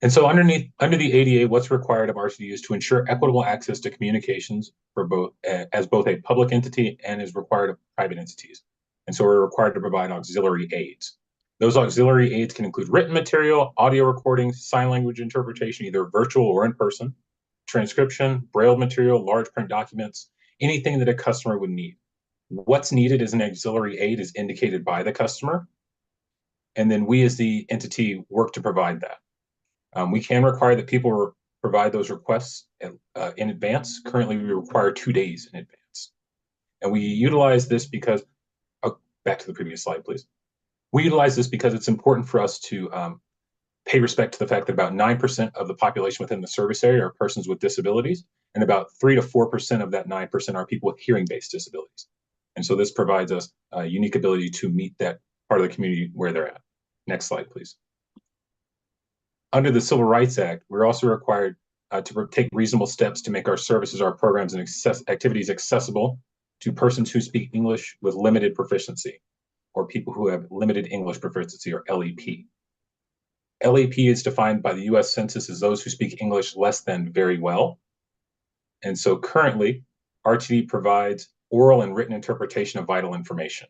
And so under the ADA, what's required of RTD is to ensure equitable access to communications for both as both a public entity and is required of private entities. And so we're required to provide auxiliary aids. Those auxiliary aids can include written material, audio recordings, sign language interpretation, either virtual or in person, transcription, braille material, large print documents, anything that a customer would need. What's needed as an auxiliary aid is indicated by the customer. And then we as the entity work to provide that. We can require that people provide those requests in advance. Currently, we require 2 days in advance. And we utilize this because, back to the previous slide, please. We utilize this because it's important for us to pay respect to the fact that about 9% of the population within the service area are persons with disabilities, and about 3 to 4% of that 9% are people with hearing-based disabilities. And so this provides us a unique ability to meet that part of the community where they're at. Next slide, please. Under the Civil Rights Act, we're also required to take reasonable steps to make our services, our programs, and activities accessible to persons who speak English with limited proficiency, or people who have limited English proficiency, or LEP. LEP is defined by the U.S. Census as those who speak English less than very well. And so currently, RTD provides oral and written interpretation of vital information.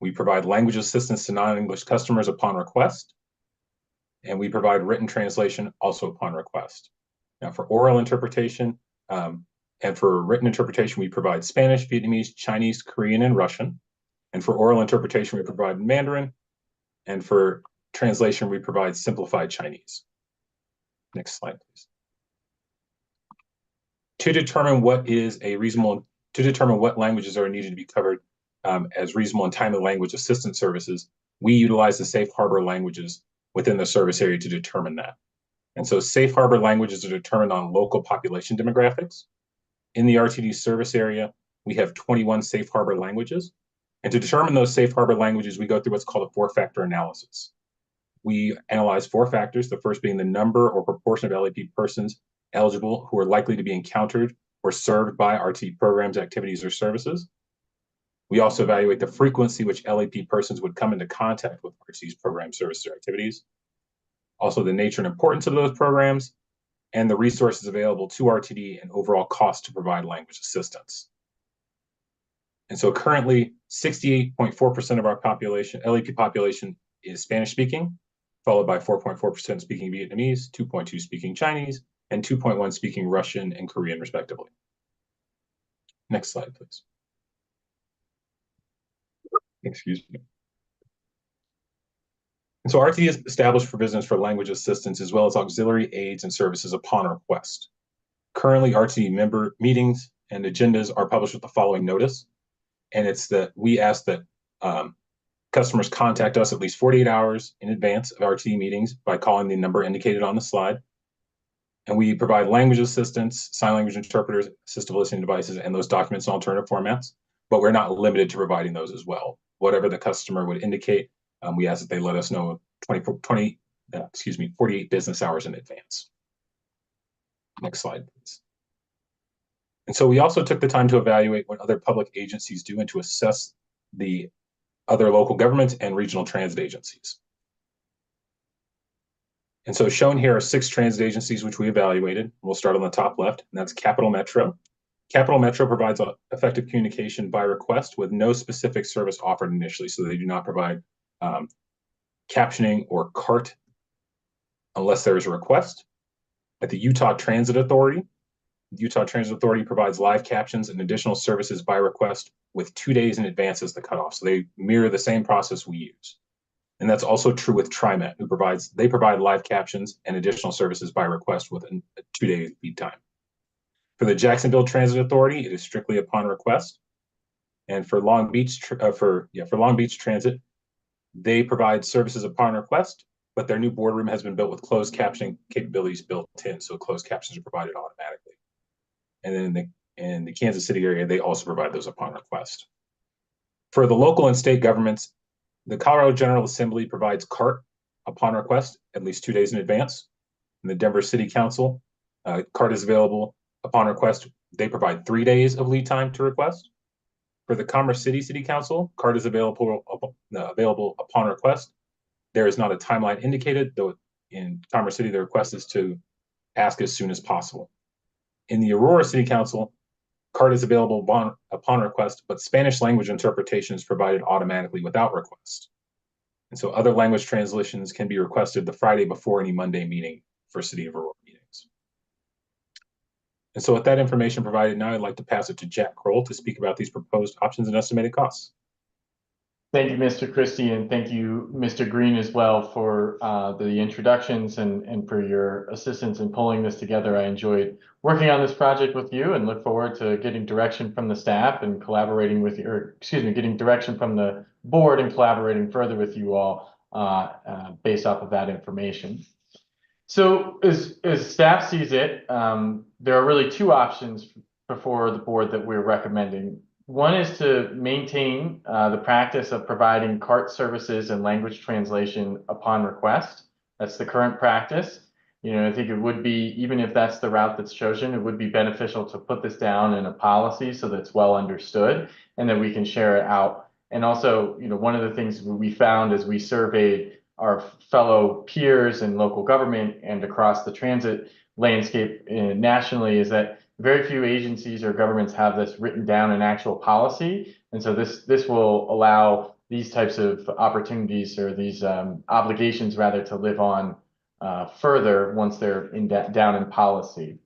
We provide language assistance to non-English customers upon request, and we provide written translation also upon request. Now, for oral interpretation and for written interpretation, we provide Spanish, Vietnamese, Chinese, Korean, and Russian. And for oral interpretation, we provide Mandarin. And for translation, we provide simplified Chinese. Next slide, please. To determine what languages are needed to be covered as reasonable and timely language assistance services, we utilize the safe harbor languages within the service area to determine that. And so safe harbor languages are determined on local population demographics. In the RTD service area, we have 21 safe harbor languages. And to determine those safe harbor languages, we go through what's called a 4-factor analysis. We analyze 4 factors, the first being the number or proportion of LAP persons eligible who are likely to be encountered or served by RTD programs, activities, or services. We also evaluate the frequency which LAP persons would come into contact with RTD's programs, services, or activities. Also the nature and importance of those programs, and the resources available to RTD and overall cost to provide language assistance. And so currently 68.4% of our population, LAP population, is Spanish speaking, followed by 4.4% speaking Vietnamese, 2.2% speaking Chinese, and 2.1% speaking Russian and Korean, respectively. Next slide, please. Excuse me. And so RTD has established provisions for language assistance as well as auxiliary aids and services upon request. Currently, RTD member meetings and agendas are published with the following notice. And it's that we ask that customers contact us at least 48 hours in advance of RTD meetings by calling the number indicated on the slide. And we provide language assistance, sign language interpreters, assistive listening devices, and those documents in alternative formats. But we're not limited to providing those as well. Whatever the customer would indicate, we ask that they let us know 48 business hours in advance. Next slide, please. And so we also took the time to evaluate what other public agencies do and to assess the other local governments and regional transit agencies. And so shown here are 6 transit agencies which we evaluated. We'll start on the top left, and that's Capital Metro. Capital Metro provides effective communication by request with no specific service offered initially, so they do not provide captioning or CART unless there is a request. At the Utah Transit Authority, the Utah Transit Authority provides live captions and additional services by request with 2 days in advance as the cutoff. So they mirror the same process we use. And that's also true with TriMet, who provide live captions and additional services by request with a 2-day lead time. For the Jacksonville Transit Authority, it is strictly upon request. And for Long Beach Transit, they provide services upon request, but their new boardroom has been built with closed captioning capabilities built in, so closed captions are provided automatically. And then in the Kansas City area, they also provide those upon request. For the local and state governments, the Colorado General Assembly provides CART upon request at least 2 days in advance. In the Denver City Council, CART is available upon request. They provide 3 days of lead time to request. For the Commerce City Council, CART is available upon request. There is not a timeline indicated, though in Commerce City, the request is to ask as soon as possible. In the Aurora City Council, CART is available upon request, but Spanish language interpretation is provided automatically without request. And so other language translations can be requested the Friday before any Monday meeting for City of Aurora meetings. And so with that information provided, now I'd like to pass it to Jack Kroll to speak about these proposed options and estimated costs. Thank you, Mr. Christie, and thank you, Mr. Green, as well, for the introductions and for your assistance in pulling this together. I enjoyed working on this project with you and look forward to getting direction from the staff and collaborating with you, or excuse me, getting direction from the board and collaborating further with you all based off of that information. So as staff sees it, there are really 2 options before the board that we're recommending. One is to maintain the practice of providing CART services and language translation upon request. That's the current practice. I think it would be, even if that's the route that's chosen, it would be beneficial to put this down in a policy so that it's well understood and that we can share it out. And also, one of the things we found as we surveyed our fellow peers in local government and across the transit landscape nationally is that very few agencies or governments have this written down in actual policy. And so this will allow these types of opportunities or these obligations rather to live on further once they're down in policy.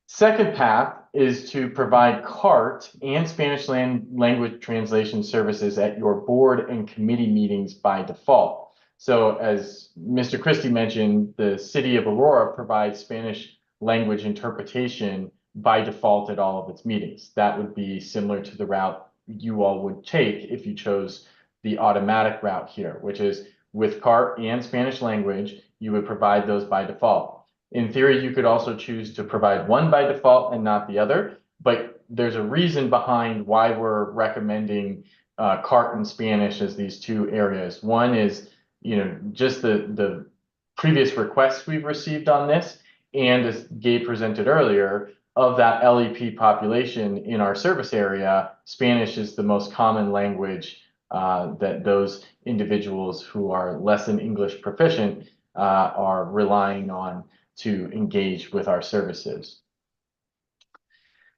Second path is to provide CART and Spanish language translation services at your board and committee meetings by default. So as Mr. Christie mentioned, the City of Aurora provides Spanish language interpretation by default at all of its meetings. That would be similar to the route you all would take if you chose the automatic route here, which is with CART and Spanish language, you would provide those by default. In theory, you could also choose to provide one by default and not the other, but there's a reason behind why we're recommending CART and Spanish as these two areas. One is, just the previous requests we've received on this, and as Gabe presented earlier, of that LEP population in our service area, Spanish is the most common language that those individuals who are less than English proficient are relying on to engage with our services.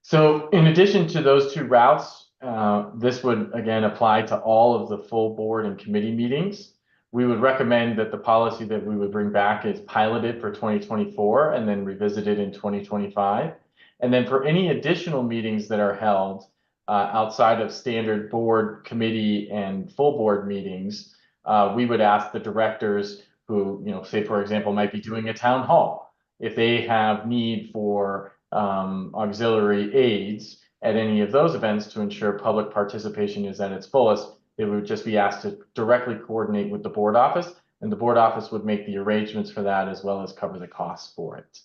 So in addition to those two routes, this would again apply to all of the full board and committee meetings. We would recommend that the policy that we would bring back is piloted for 2024 and then revisited in 2025. And then for any additional meetings that are held outside of standard board, committee, and full board meetings, we would ask the directors who, say, for example, might be doing a town hall, if they have need for auxiliary aids at any of those events to ensure public participation is at its fullest, they would just be asked to directly coordinate with the board office, and the board office would make the arrangements for that as well as cover the costs for it.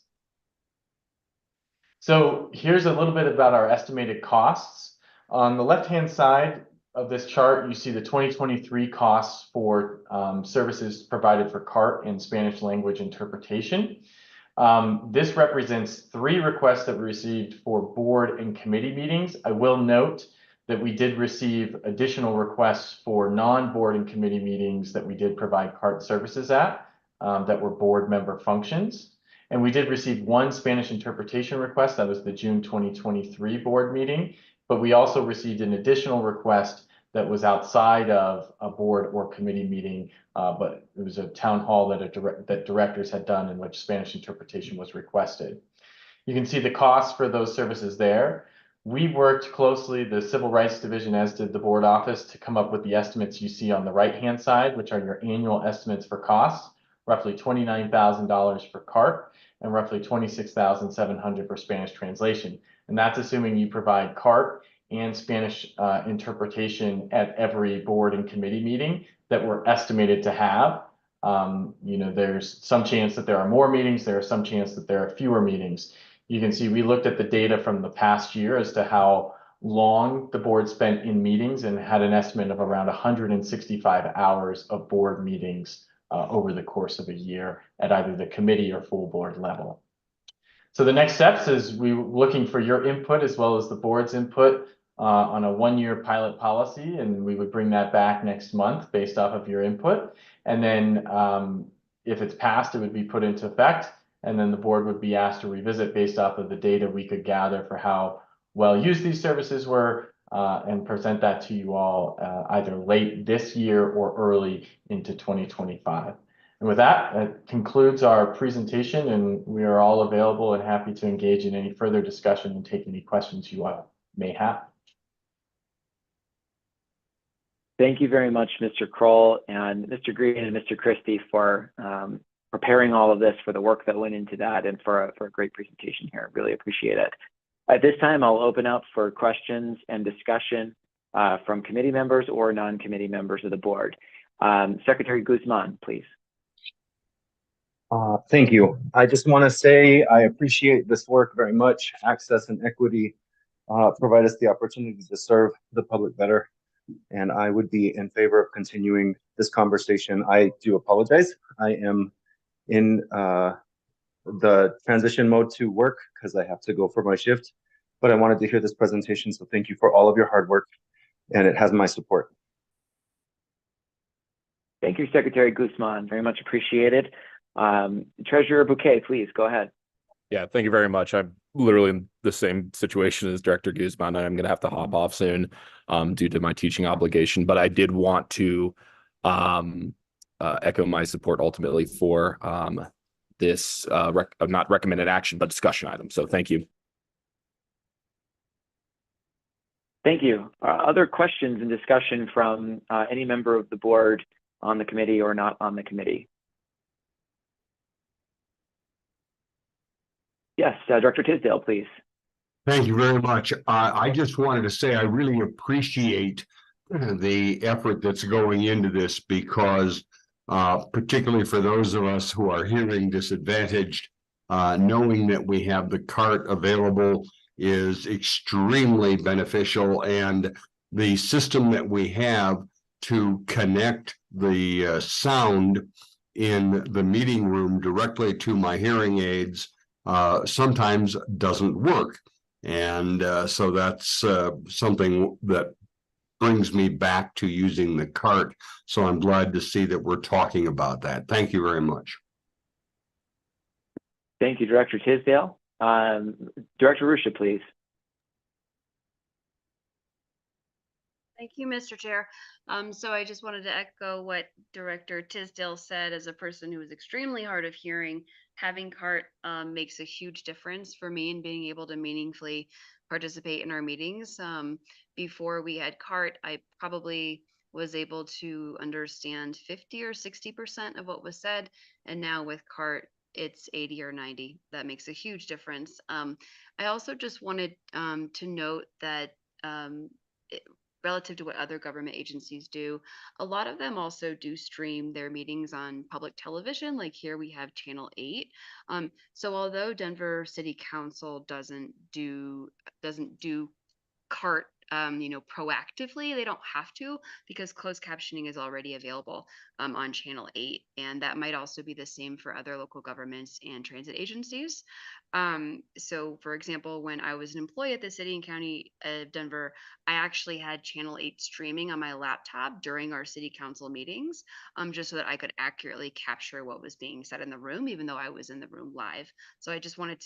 So here's a little bit about our estimated costs. On the left-hand side of this chart, you see the 2023 costs for services provided for CART and Spanish language interpretation. This represents 3 requests that we received for board and committee meetings. I will note that we did receive additional requests for non-board and committee meetings that we did provide CART services at that were board member functions. And we did receive 1 Spanish interpretation request. That was the June 2023 board meeting. But we also received an additional request that was outside of a board or committee meeting, but it was a town hall that directors had done in which Spanish interpretation was requested. You can see the costs for those services there. We worked closely, the Civil Rights Division, as did the board office, to come up with the estimates you see on the right-hand side, which are your annual estimates for costs, roughly $29,000 for CART and roughly $26,700 for Spanish translation. And that's assuming you provide CART and Spanish interpretation at every board and committee meeting that we're estimated to have. There's some chance that there are more meetings. There are some chance that there are fewer meetings. You can see we looked at the data from the past year as to how long the board spent in meetings and had an estimate of around 165 hours of board meetings over the course of a year at either the committee or full board level. So the next steps is we're looking for your input as well as the board's input on a 1-year pilot policy, and we would bring that back next month based off of your input. And then if it's passed, it would be put into effect, and then the board would be asked to revisit based off of the data we could gather for how well used these services were and present that to you all either late this year or early into 2025. And with that, that concludes our presentation, and we are all available and happy to engage in any further discussion and take any questions you all may have. Thank you very much, Mr. Kroll and Mr. Green and Mr. Christie for preparing all of this, for the work that went into that, and for a great presentation here. Really appreciate it. At this time, I'll open up for questions and discussion from committee members or non-committee members of the board. Secretary Guzman, please. Thank you. I just want to say I appreciate this work very much. Access and equity provide us the opportunity to serve the public better, and I would be in favor of continuing this conversation. I do apologize. I am in the transition mode to work because I have to go for my shift, but I wanted to hear this presentation, so thank you for all of your hard work, and it has my support. Thank you, Secretary Guzman. Very much appreciated. Treasurer Bouquet, please go ahead. Yeah, thank you very much. I'm literally in the same situation as Director Guzman. I'm going to have to hop off soon due to my teaching obligation, but I did want to echo my support ultimately for this not recommended action, but discussion item. So thank you. Thank you. Other questions and discussion from any member of the board on the committee or not on the committee? Yes, Director Tisdale, please. Thank you very much. I just wanted to say I really appreciate the effort that's going into this, because particularly for those of us who are hearing disadvantaged, knowing that we have the CART available is extremely beneficial. And the system that we have to connect the sound in the meeting room directly to my hearing aids sometimes doesn't work. And so that's something that brings me back to using the cart. So I'm glad to see that we're talking about that. Thank you very much. Thank you, Director Tisdale. Director Arusha, please. Thank you, Mr. Chair. So I just wanted to echo what Director Tisdale said. As a person who is extremely hard of hearing, having CART makes a huge difference for me in being able to meaningfully participate in our meetings. Before we had CART, I probably was able to understand 50 or 60% of what was said. And now with CART, it's 80 or 90. That makes a huge difference. I also just wanted to note that relative to what other government agencies do, a lot of them also do stream their meetings on public television. Like here we have Channel 8. So although Denver City Council doesn't do CART proactively, they don't have to, because closed captioning is already available on Channel 8. And that might also be the same for other local governments and transit agencies. So for example, when I was an employee at the city and county of Denver, I actually had Channel 8 streaming on my laptop during our city council meetings, just so that I could accurately capture what was being said in the room, even though I was in the room live. So I just wanted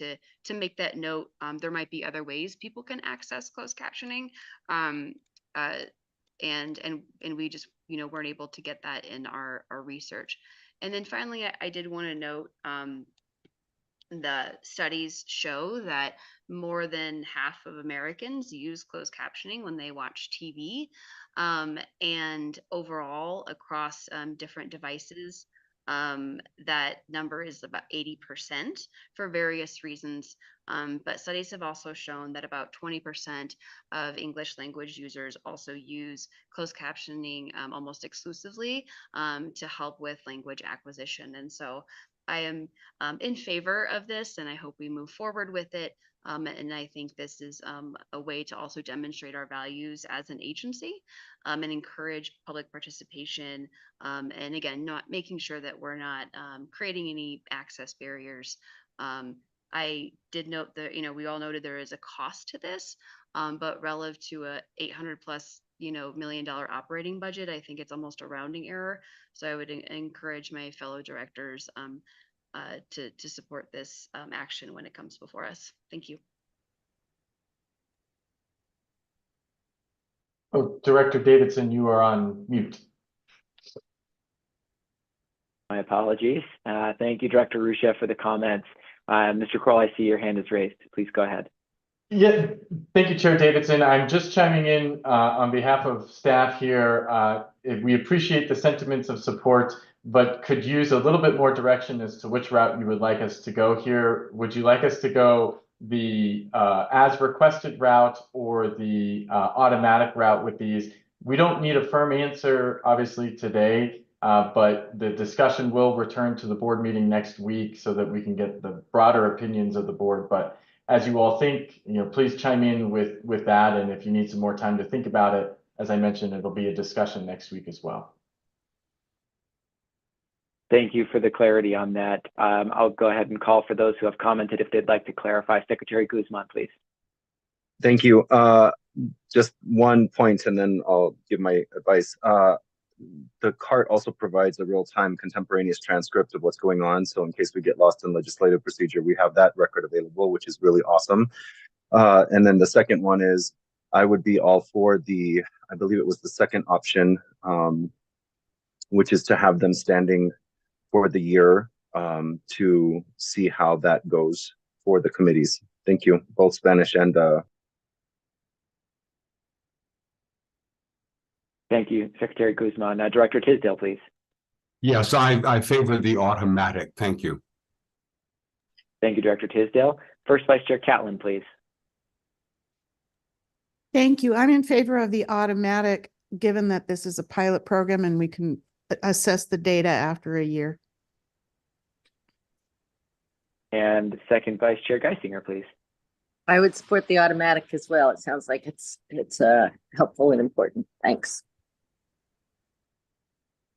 to make that note. There might be other ways people can access closed captioning. And we just weren't able to get that in our research. And then finally, I did want to note the studies show that more than half of Americans use closed captioning when they watch TV, and overall across different devices, that number is about 80% for various reasons. But studies have also shown that about 20% of English language users also use closed captioning almost exclusively to help with language acquisition. And so I am in favor of this, and I hope we move forward with it. And I think this is a way to also demonstrate our values as an agency and encourage public participation. And again, not making sure that we're not creating any access barriers. I did note that, we all noted there is a cost to this, but relative to a $800+ million operating budget, I think it's almost a rounding error. So I would encourage my fellow directors to support this action when it comes before us. Thank you. Oh, Director Davidson, you are on mute. My apologies. Thank you, Director Arusha, for the comments. Mr. Kroll, I see your hand is raised. Please go ahead. Yeah, thank you, Chair Davidson. I'm just chiming in on behalf of staff here. We appreciate the sentiments of support, but could use a little bit more direction as to which route you would like us to go here. Would you like us to go the as requested route or the automatic route with these? We don't need a firm answer, obviously, today, but the discussion will return to the board meeting next week so that we can get the broader opinions of the board. But as you all think, please chime in with that. And if you need some more time to think about it, as I mentioned, it'll be a discussion next week as well. Thank you for the clarity on that. I'll go ahead and call for those who have commented if they'd like to clarify. Secretary Guzman, please. Thank you. Just one point, and then I'll give my advice. The CART also provides a real-time contemporaneous transcript of what's going on. So in case we get lost in legislative procedure, we have that record available, which is really awesome. And then the second one is, I would be all for I believe it was the second option, which is to have them standing for the year to see how that goes for the committees. Thank you, both Spanish and Thank you, Secretary Guzman. Director Tisdale, please. Yes, I favor the automatic. Thank you. Thank you, Director Tisdale. First Vice Chair Catlin, please. Thank you. I'm in favor of the automatic, given that this is a pilot program and we can assess the data after a year. And Second Vice Chair Geisinger, please. I would support the automatic as well. It sounds like it's helpful and important. Thanks.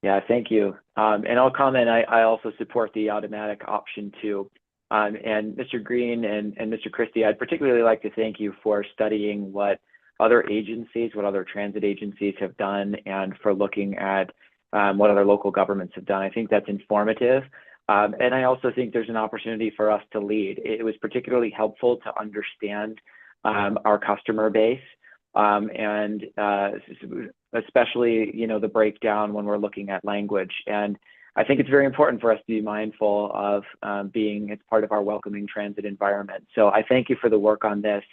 Yeah, thank you. And I'll comment, I also support the automatic option too. And Mr. Green and Mr. Christie, I'd particularly like to thank you for studying what other agencies, what other transit agencies have done, and for looking at what other local governments have done. I think that's informative. And I also think there's an opportunity for us to lead. It was particularly helpful to understand our customer base, and especially, you know, the breakdown when we're looking at language. And I think it's very important for us to be mindful of being as part of our welcoming transit environment. So I thank you for the work on this,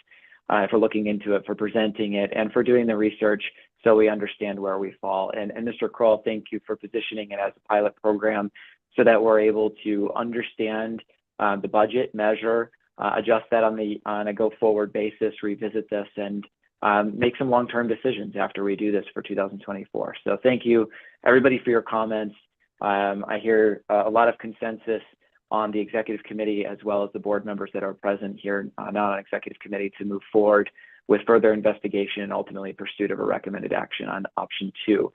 for looking into it, for presenting it, and for doing the research so we understand where we fall. And Mr. Kroll, thank you for positioning it as a pilot program so that we're able to understand the budget, measure, adjust that on a go-forward basis, revisit this, and make some long-term decisions after we do this for 2024. So thank you, everybody, for your comments. I hear a lot of consensus on the executive committee, as well as the board members that are present here, not on executive committee, to move forward with further investigation and ultimately pursuit of a recommended action on option 2.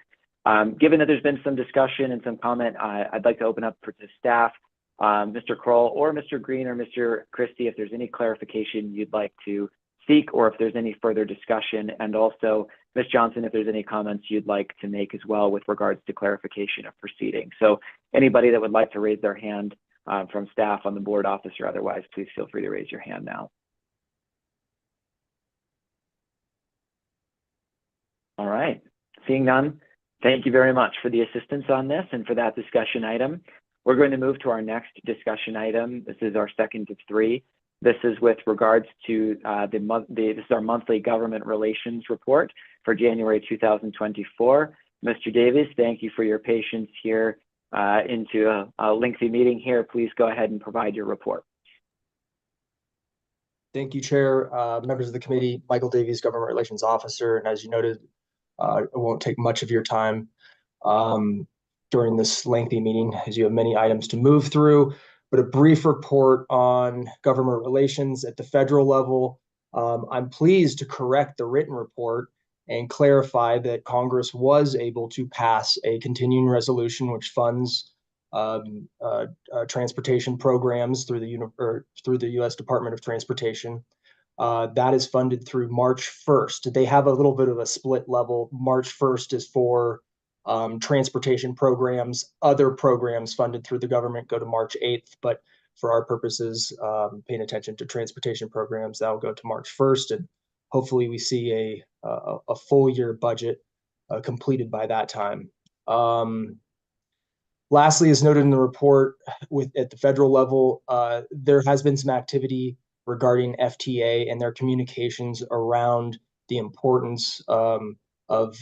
Given that there's been some discussion and some comment, I'd like to open up to staff, Mr. Kroll or Mr. Green or Mr. Christie, if there's any clarification you'd like to seek, or if there's any further discussion, and also Ms. Johnson, if there's any comments you'd like to make as well with regards to clarification of proceedings. So anybody that would like to raise their hand from staff on the board office or otherwise, please feel free to raise your hand now. All right, seeing none, thank you very much for the assistance on this and for that discussion item. We're going to move to our next discussion item. This is our second of 3. This is with regards to this is our monthly government relations report for January 2024. Mr. Davis, thank you for your patience here into a lengthy meeting here. Please go ahead and provide your report. Thank you, Chair, members of the committee. Michael Davies, Government Relations Officer. And as you noted, it won't take much of your time during this lengthy meeting, as you have many items to move through. But a brief report on government relations at the federal level. I'm pleased to correct the written report and clarify that Congress was able to pass a continuing resolution which funds transportation programs through the U.S. Department of Transportation. That is funded through March 1st. They have a little bit of a split level. March 1st is for transportation programs. Other programs funded through the government go to March 8th, but for our purposes, paying attention to transportation programs, that will go to March 1st, and hopefully we see a full year budget completed by that time. Lastly, as noted in the report, at the federal level, there has been some activity regarding FTA and their communications around the importance of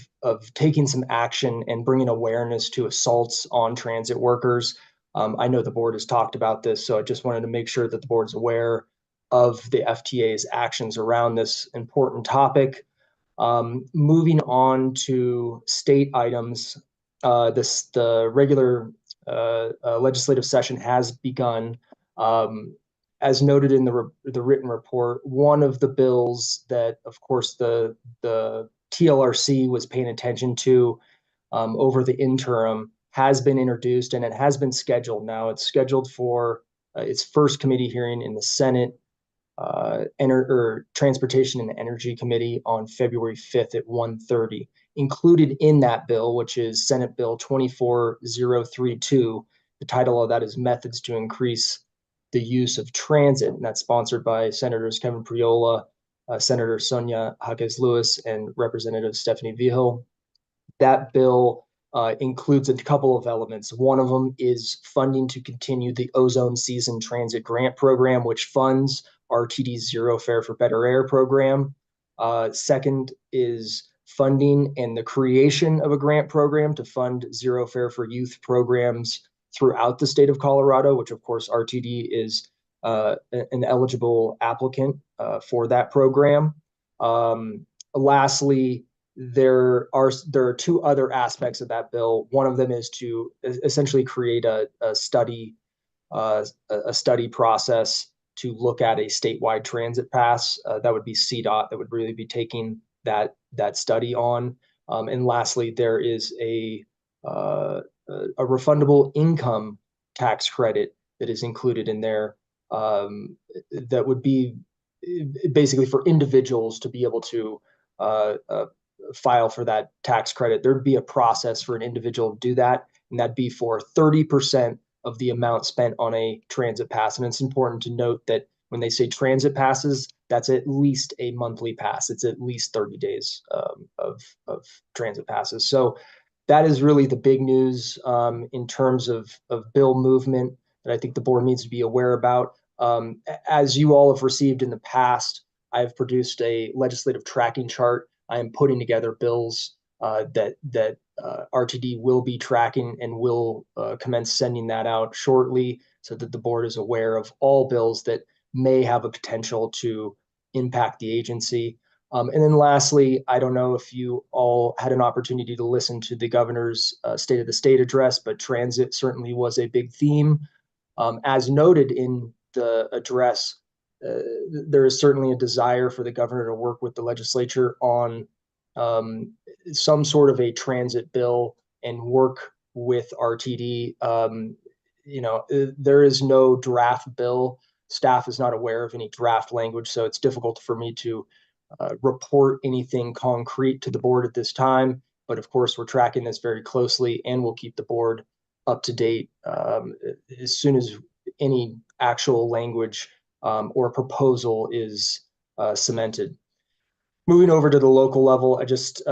taking some action and bringing awareness to assaults on transit workers. I know the board has talked about this, so I just wanted to make sure that the board's aware of the FTA's actions around this important topic. Moving on to state items, the regular legislative session has begun. As noted in the written report, one of the bills that, of course, the TLRC was paying attention to over the interim has been introduced, and it has been scheduled. Now it's scheduled for its first committee hearing in the Senate Transportation and Energy Committee on February 5th at 1:30. Included in that bill, which is Senate Bill 24032, the title of that is Methods to Increase the Use of Transit, and that's sponsored by Senators Kevin Priola, Senator Sonia Jaquez Lewis, and Representative Stephanie Vigil. That bill includes a couple of elements. One of them is funding to continue the Ozone Season Transit Grant Program, which funds RTD's Zero Fare for Better Air program. Second is funding and the creation of a grant program to fund Zero Fare for Youth programs throughout the state of Colorado, which of course RTD is an eligible applicant for that program. Lastly, there are 2 other aspects of that bill. One of them is to essentially create a study process to look at a statewide transit pass. That would be CDOT that would really be taking that study on. And lastly, there is a refundable income tax credit that is included in there, that would be basically for individuals to be able to file for that tax credit. There'd be a process for an individual to do that, and that'd be for 30% of the amount spent on a transit pass. And it's important to note that when they say transit passes, that's at least a monthly pass. It's at least 30 days of transit passes. So that is really the big news in terms of bill movement that I think the board needs to be aware about. As you all have received in the past, I've produced a legislative tracking chart. I am putting together bills that RTD will be tracking, and will commence sending that out shortly, so that the board is aware of all bills that may have a potential to impact the agency. And then lastly, I don't know if you all had an opportunity to listen to the governor's State of the State address, but transit certainly was a big theme. As noted in the address, there is certainly a desire for the governor to work with the legislature on some sort of a transit bill and work with RTD. There is no draft bill. Staff is not aware of any draft language, so it's difficult for me to report anything concrete to the board at this time. But of course, we're tracking this very closely, and we'll keep the board up to date as soon as any actual language or proposal is cemented. Moving over to the local level, I just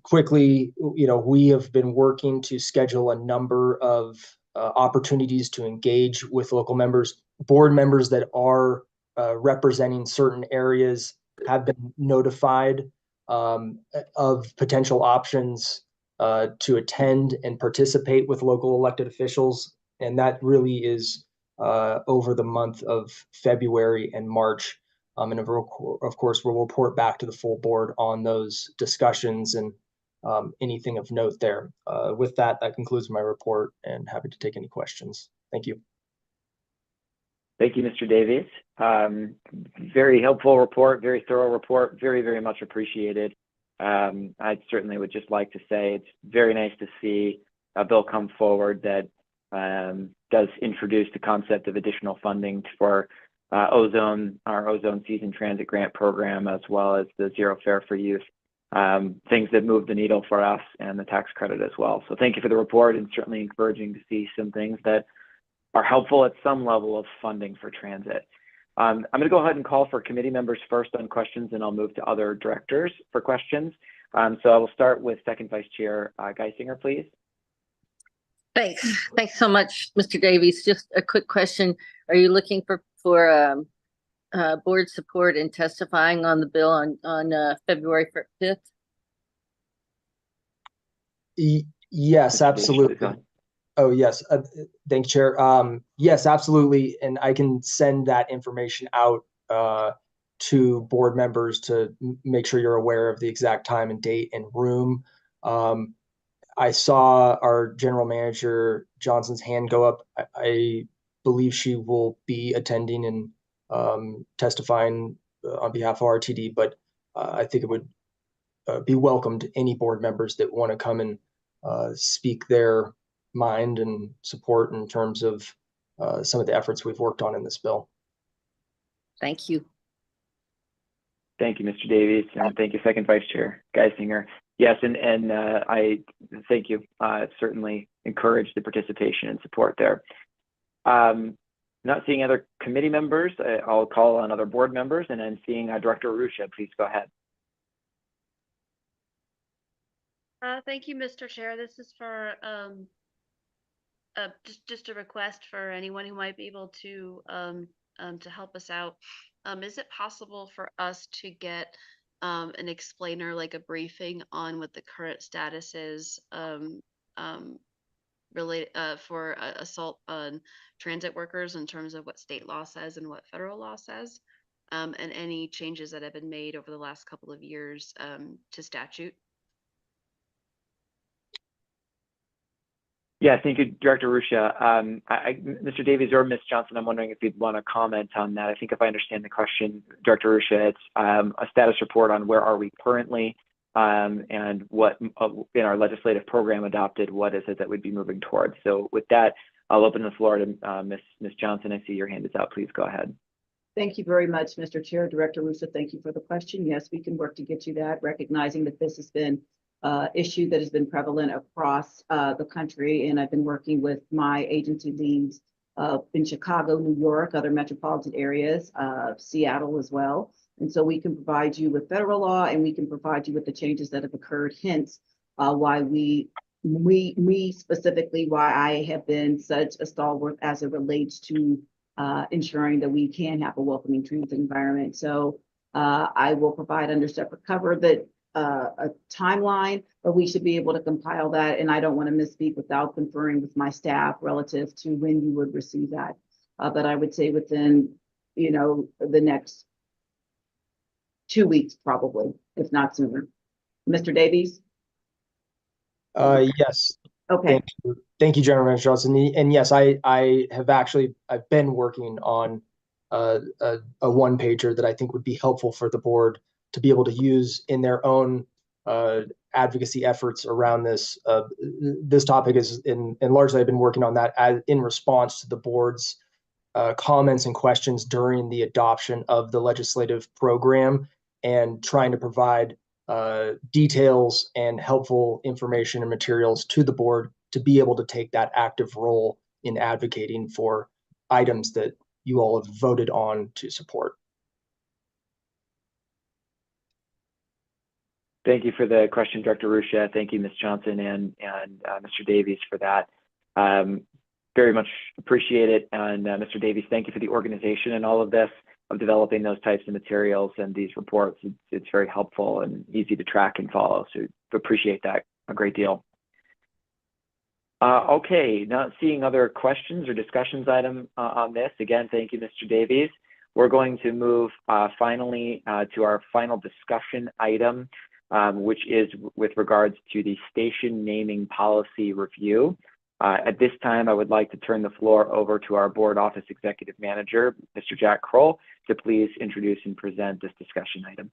quickly, we have been working to schedule a number of opportunities to engage with local members. Board members that are representing certain areas have been notified of potential options to attend and participate with local elected officials. And that really is over the month of February and March. And of course, we'll report back to the full board on those discussions and anything of note there. With that concludes my report, and happy to take any questions. Thank you. Thank you, Mr. Davies. Very helpful report, very thorough report, very, very much appreciated. I certainly would just like to say it's very nice to see a bill come forward that does introduce the concept of additional funding for our Ozone Season Transit Grant Program, as well as the Zero Fare for Youth, things that move the needle for us, and the tax credit as well. So thank you for the report, and certainly encouraging to see some things that are helpful at some level of funding for transit. I'm going to go ahead and call for committee members first on questions, and I'll move to other directors for questions. So I will start with Second Vice Chair Geisinger, please. Thanks. Thanks so much, Mr. Davies. Just a quick question. Are you looking for board support in testifying on the bill on February 5th? Yes, absolutely. Oh, yes. Thank you, Chair. Yes, absolutely. And I can send that information out to board members to make sure you're aware of the exact time and date and room. I saw our general manager Johnson's hand go up. I believe she will be attending and testifying on behalf of RTD, but I think it would be welcome to any board members that want to come and speak their mind and support in terms of some of the efforts we've worked on in this bill. Thank you. Thank you, Mr. Davies, and thank you, Second Vice Chair Geisinger. Yes, and I thank you. Certainly encourage the participation and support there. Not seeing other committee members, I'll call on other board members, and then seeing Director Arusha, please go ahead. Thank you, Mr. Chair. This is for just a request for anyone who might be able to help us out. Is it possible for us to get an explainer, like a briefing on what the current status is related for assault on transit workers in terms of what state law says and what federal law says, and any changes that have been made over the last couple of years to statute? Yeah, thank you, Director Ruscia. Mr. Davies or Ms. Johnson, I'm wondering if you'd want to comment on that. I think if I understand the question, Director Ruscia, it's a status report on where are we currently and what in our legislative program adopted, what is it that we'd be moving towards? So with that, I'll open the floor to Ms. Johnson. I see your hand is out. Please go ahead. Thank you very much, Mr. Chair. Director Ruscia, thank you for the question. Yes, we can work to get you that, recognizing that this has been issue that has been prevalent across the country. And I've been working with my agency leads in Chicago, New York, other metropolitan areas, Seattle as well. And so we can provide you with federal law and we can provide you with the changes that have occurred, hence why me specifically, why I have been such a stalwart as it relates to ensuring that we can have a welcoming transit environment. So I will provide under separate cover that a timeline, but we should be able to compile that. And I don't want to misspeak without conferring with my staff relative to when you would receive that. But I would say within, the next 2 weeks, probably, if not sooner. Mr. Davies? Yes. Okay. Thank you, General Manager Johnson. And yes, I've been working on a one-pager that I think would be helpful for the board to be able to use in their own advocacy efforts around this. This topic is, and largely I've been working on that in response to the board's comments and questions during the adoption of the legislative program, and trying to provide details and helpful information and materials to the board to be able to take that active role in advocating for items that you all have voted on to support. Thank you for the question, Director Ruscia. Thank you, Ms. Johnson and Mr. Davies for that. Very much appreciate it. And Mr. Davies, thank you for the organization and all of this, of developing those types of materials and these reports. It's very helpful and easy to track and follow. So appreciate that a great deal. Okay, not seeing other questions or discussions on this. Again, thank you, Mr. Davies. We're going to move finally to our final discussion item, which is with regards to the station naming policy review. At this time, I would like to turn the floor over to our board office executive manager, Mr. Jack Kroll, to please introduce and present this discussion item.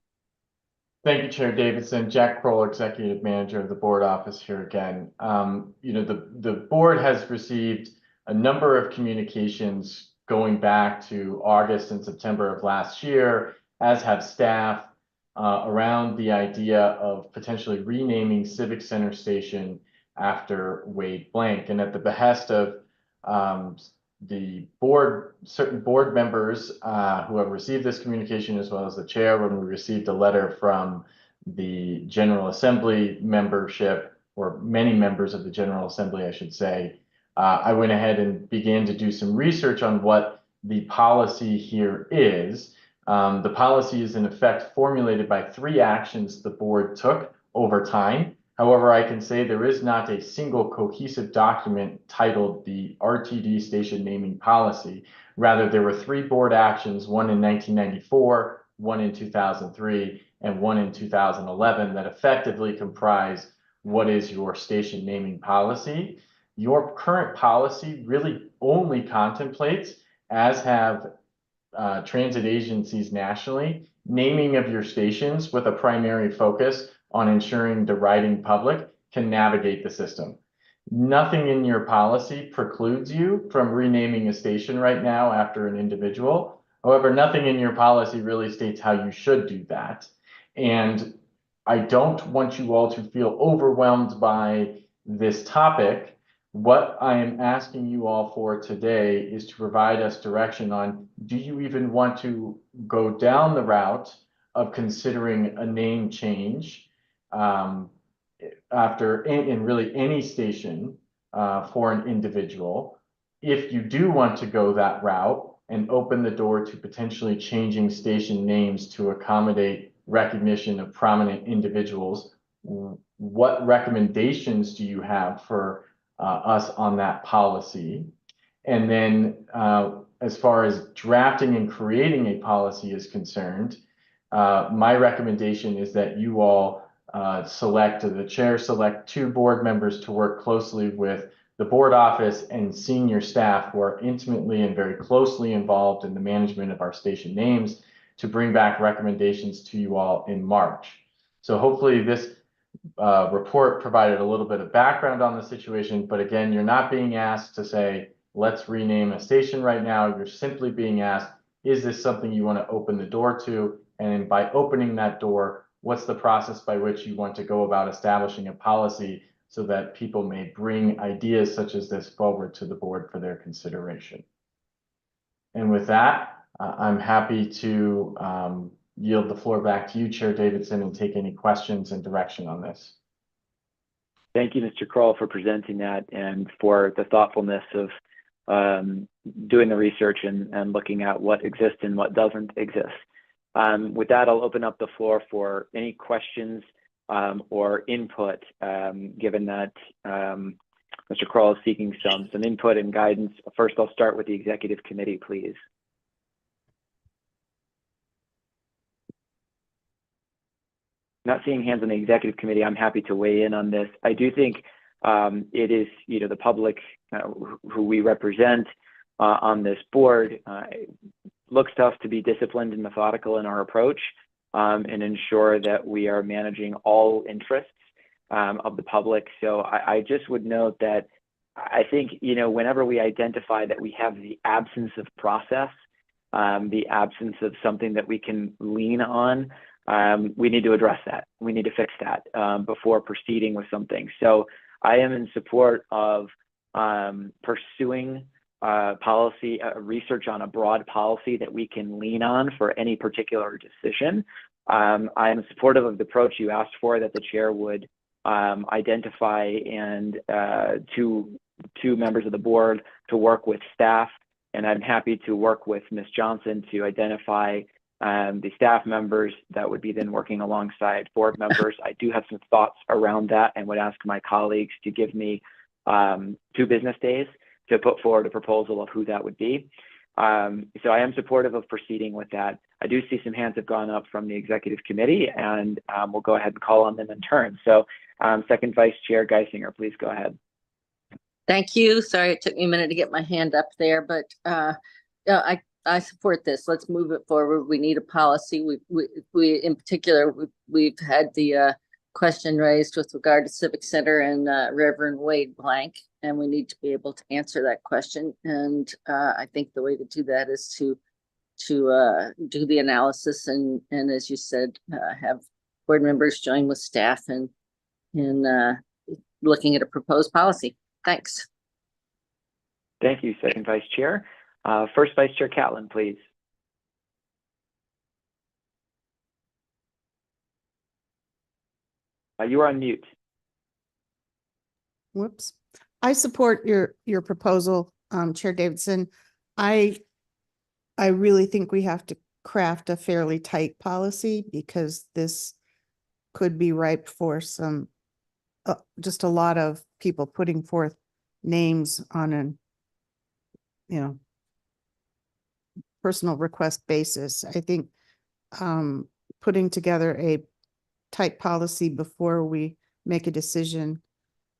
Thank you, Chair Davidson. Jack Kroll, Executive Manager of the Board Office here again. The board has received a number of communications going back to August and September of last year, as have staff, around the idea of potentially renaming Civic Center Station after Wade Blank. And at the behest of the board, certain board members who have received this communication, as well as the chair, when we received a letter from the General Assembly membership, or many members of the General Assembly, I should say, I went ahead and began to do some research on what the policy here is. The policy is in effect formulated by 3 actions the board took over time. However, I can say there is not a single cohesive document titled the RTD Station Naming Policy. Rather, there were 3 board actions, one in 1994, one in 2003, and one in 2011 that effectively comprise what is your station naming policy. Your current policy really only contemplates, as have transit agencies nationally, naming of your stations with a primary focus on ensuring the riding public can navigate the system. Nothing in your policy precludes you from renaming a station right now after an individual. However, nothing in your policy really states how you should do that. And I don't want you all to feel overwhelmed by this topic. What I am asking you all for today is to provide us direction on, do you even want to go down the route of considering a name change after in really any station for an individual? If you do want to go that route and open the door to potentially changing station names to accommodate recognition of prominent individuals, what recommendations do you have for us on that policy? And then as far as drafting and creating a policy is concerned, my recommendation is that you all the chair select 2 board members to work closely with the board office and senior staff who are intimately and very closely involved in the management of our station names to bring back recommendations to you all in March. So hopefully this report provided a little bit of background on the situation, but again, you're not being asked to say, let's rename a station right now. You're simply being asked, is this something you want to open the door to? And by opening that door, what's the process by which you want to go about establishing a policy so that people may bring ideas such as this forward to the board for their consideration? And with that, I'm happy to yield the floor back to you, Chair Davidson, and take any questions and direction on this. Thank you, Mr. Kroll, for presenting that and for the thoughtfulness of doing the research and looking at what exists and what doesn't exist. With that, I'll open up the floor for any questions or input, given that Mr. Kroll is seeking some input and guidance. First, I'll start with the executive committee, please. Not seeing hands on the executive committee, I'm happy to weigh in on this. I do think it is, the public who we represent on this board looks to us to be disciplined and methodical in our approach and ensure that we are managing all interests of the public. So I just would note that I think, whenever we identify that we have the absence of process, the absence of something that we can lean on, we need to address that. We need to fix that before proceeding with something. So I am in support of pursuing policy research on a broad policy that we can lean on for any particular decision. I am supportive of the approach you asked for, that the chair would identify and two members of the board to work with staff. And I'm happy to work with Ms. Johnson to identify the staff members that would be then working alongside board members. I do have some thoughts around that and would ask my colleagues to give me 2 business days to put forward a proposal of who that would be. So I am supportive of proceeding with that. I do see some hands have gone up from the executive committee, and we'll go ahead and call on them in turn. So Second Vice Chair Geisinger, please go ahead. Thank you. Sorry, it took me a minute to get my hand up there, but I support this. Let's move it forward. We need a policy. We in particular, we've had the question raised with regard to Civic Center and Reverend Wade Blank, and we need to be able to answer that question. And I think the way to do that is to do the analysis and as you said, have board members join with staff in looking at a proposed policy. Thanks. Thank you, Second Vice Chair. First Vice Chair Catlin, please. You are on mute. Whoops. I support your proposal, Chair Davidson. I really think we have to craft a fairly tight policy because this could be ripe for some, just a lot of people putting forth names on an, personal request basis. I think putting together a tight policy before we make a decision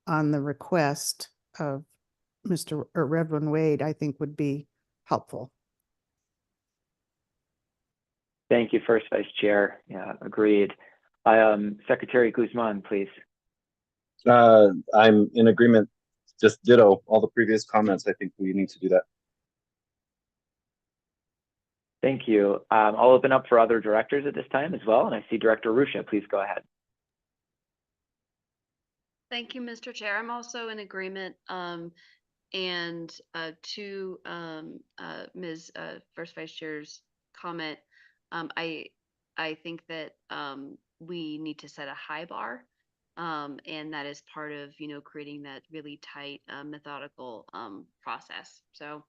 on the request of Mr. or Reverend Wade, I think would be helpful. Thank you, First Vice Chair. Yeah, agreed. Secretary Guzman, please. I'm in agreement, just ditto all the previous comments. I think we need to do that. Thank you. I'll open up for other directors at this time as well. And I see Director Arusha, please go ahead. Thank you, Mr. Chair. I'm also in agreement. And to Ms. First Vice Chair's comment, I think that we need to set a high bar, and that is part of creating that really tight methodical process. So,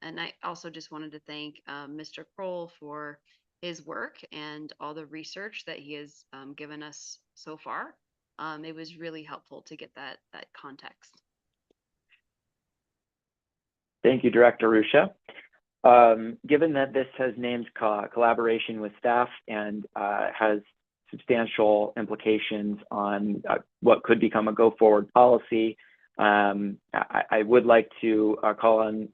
and I also just wanted to thank Mr. Kroll for his work and all the research that he has given us so far. It was really helpful to get that context. Thank you, Director Arusha. Given that this has named collaboration with staff and has substantial implications on what could become a go-forward policy, I would like to call on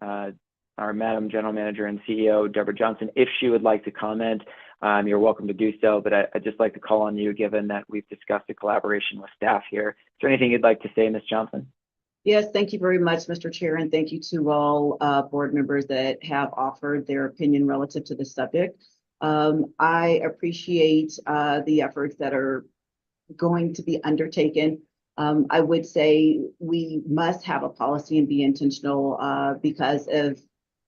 our Madam General Manager and CEO, Deborah Johnson, if she would like to comment. You're welcome to do so, but I'd just like to call on you, given that we've discussed the collaboration with staff here. Is there anything you'd like to say, Ms. Johnson? Yes, thank you very much, Mr. Chair, and thank you to all board members that have offered their opinion relative to the subject. I appreciate the efforts that are going to be undertaken. I would say we must have a policy and be intentional because of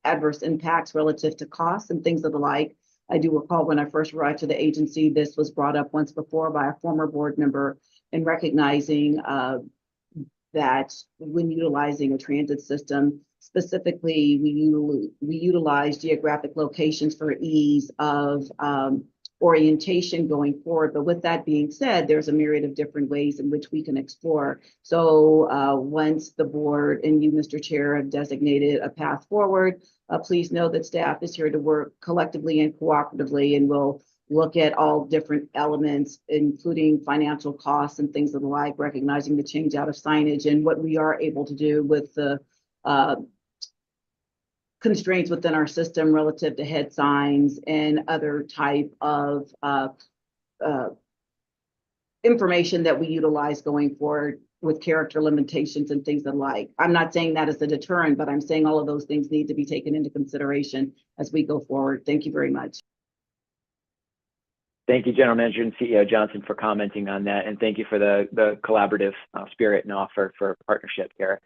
adverse impacts relative to costs and things of the like. I do recall when I first arrived to the agency, this was brought up once before by a former board member in recognizing that when utilizing a transit system, specifically, we utilize geographic locations for ease of orientation going forward. But with that being said, there's a myriad of different ways in which we can explore. So once the board and you, Mr. Chair, have designated a path forward, please know that staff is here to work collectively and cooperatively, and will look at all different elements, including financial costs and things of the like, recognizing the change out of signage and what we are able to do with the constraints within our system relative to head signs and other type of information that we utilize going forward with character limitations and things of the like. I'm not saying that as a deterrent, but I'm saying all of those things need to be taken into consideration as we go forward. Thank you very much. Thank you, General Manager and CEO Johnson, for commenting on that, and thank you for the collaborative spirit and offer for partnership here.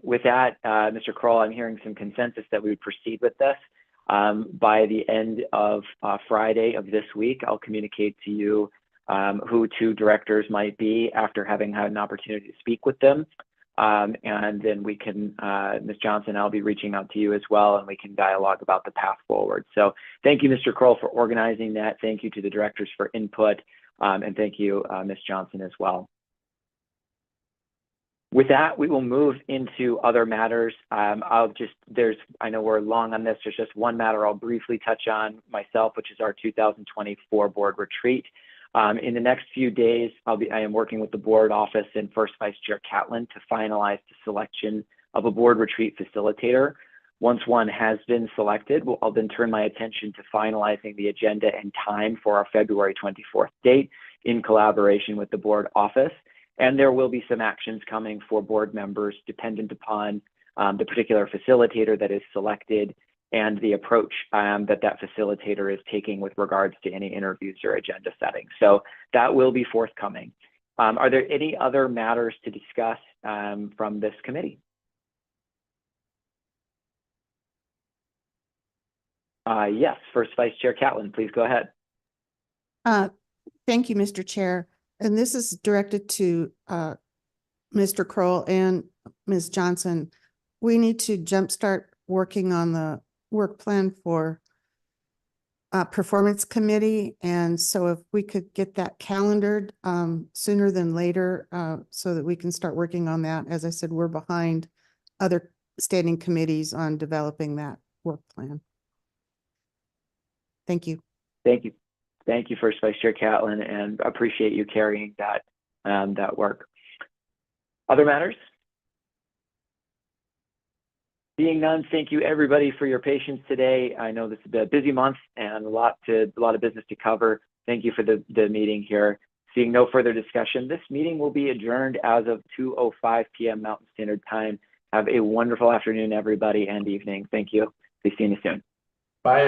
With that, Mr. Kroll, I'm hearing some consensus that we would proceed with this. By the end of Friday of this week, I'll communicate to you who two directors might be after having had an opportunity to speak with them. And then we can, Ms. Johnson, I'll be reaching out to you as well, and we can dialogue about the path forward. So thank you, Mr. Kroll, for organizing that. Thank you to the directors for input, and thank you, Ms. Johnson, as well. With that, we will move into other matters. I know we're long on this. There's just one matter I'll briefly touch on myself, which is our 2024 board retreat. In the next few days, I am working with the board office and First Vice Chair Catlin to finalize the selection of a board retreat facilitator. Once one has been selected, I'll then turn my attention to finalizing the agenda and time for our February 24th date in collaboration with the board office. And there will be some actions coming for board members dependent upon the particular facilitator that is selected and the approach that facilitator is taking with regards to any interviews or agenda setting. So that will be forthcoming. Are there any other matters to discuss from this committee? Yes, First Vice Chair Catlin, please go ahead. Thank you, Mr. Chair. And this is directed to Mr. Kroll and Ms. Johnson. We need to jumpstart working on the work plan for performance committee. And so if we could get that calendared sooner than later so that we can start working on that. As I said, we're behind other standing committees on developing that work plan. Thank you. Thank you. Thank you, First Vice Chair Catlin, and appreciate you carrying that work. Other matters? Being none, thank you everybody for your patience today. I know this has been a busy month and a lot of business to cover. Thank you for the meeting here. Seeing no further discussion, this meeting will be adjourned as of 2:05 p.m. Mountain Standard Time. Have a wonderful afternoon, everybody, and evening. Thank you. Be seeing you soon. Bye.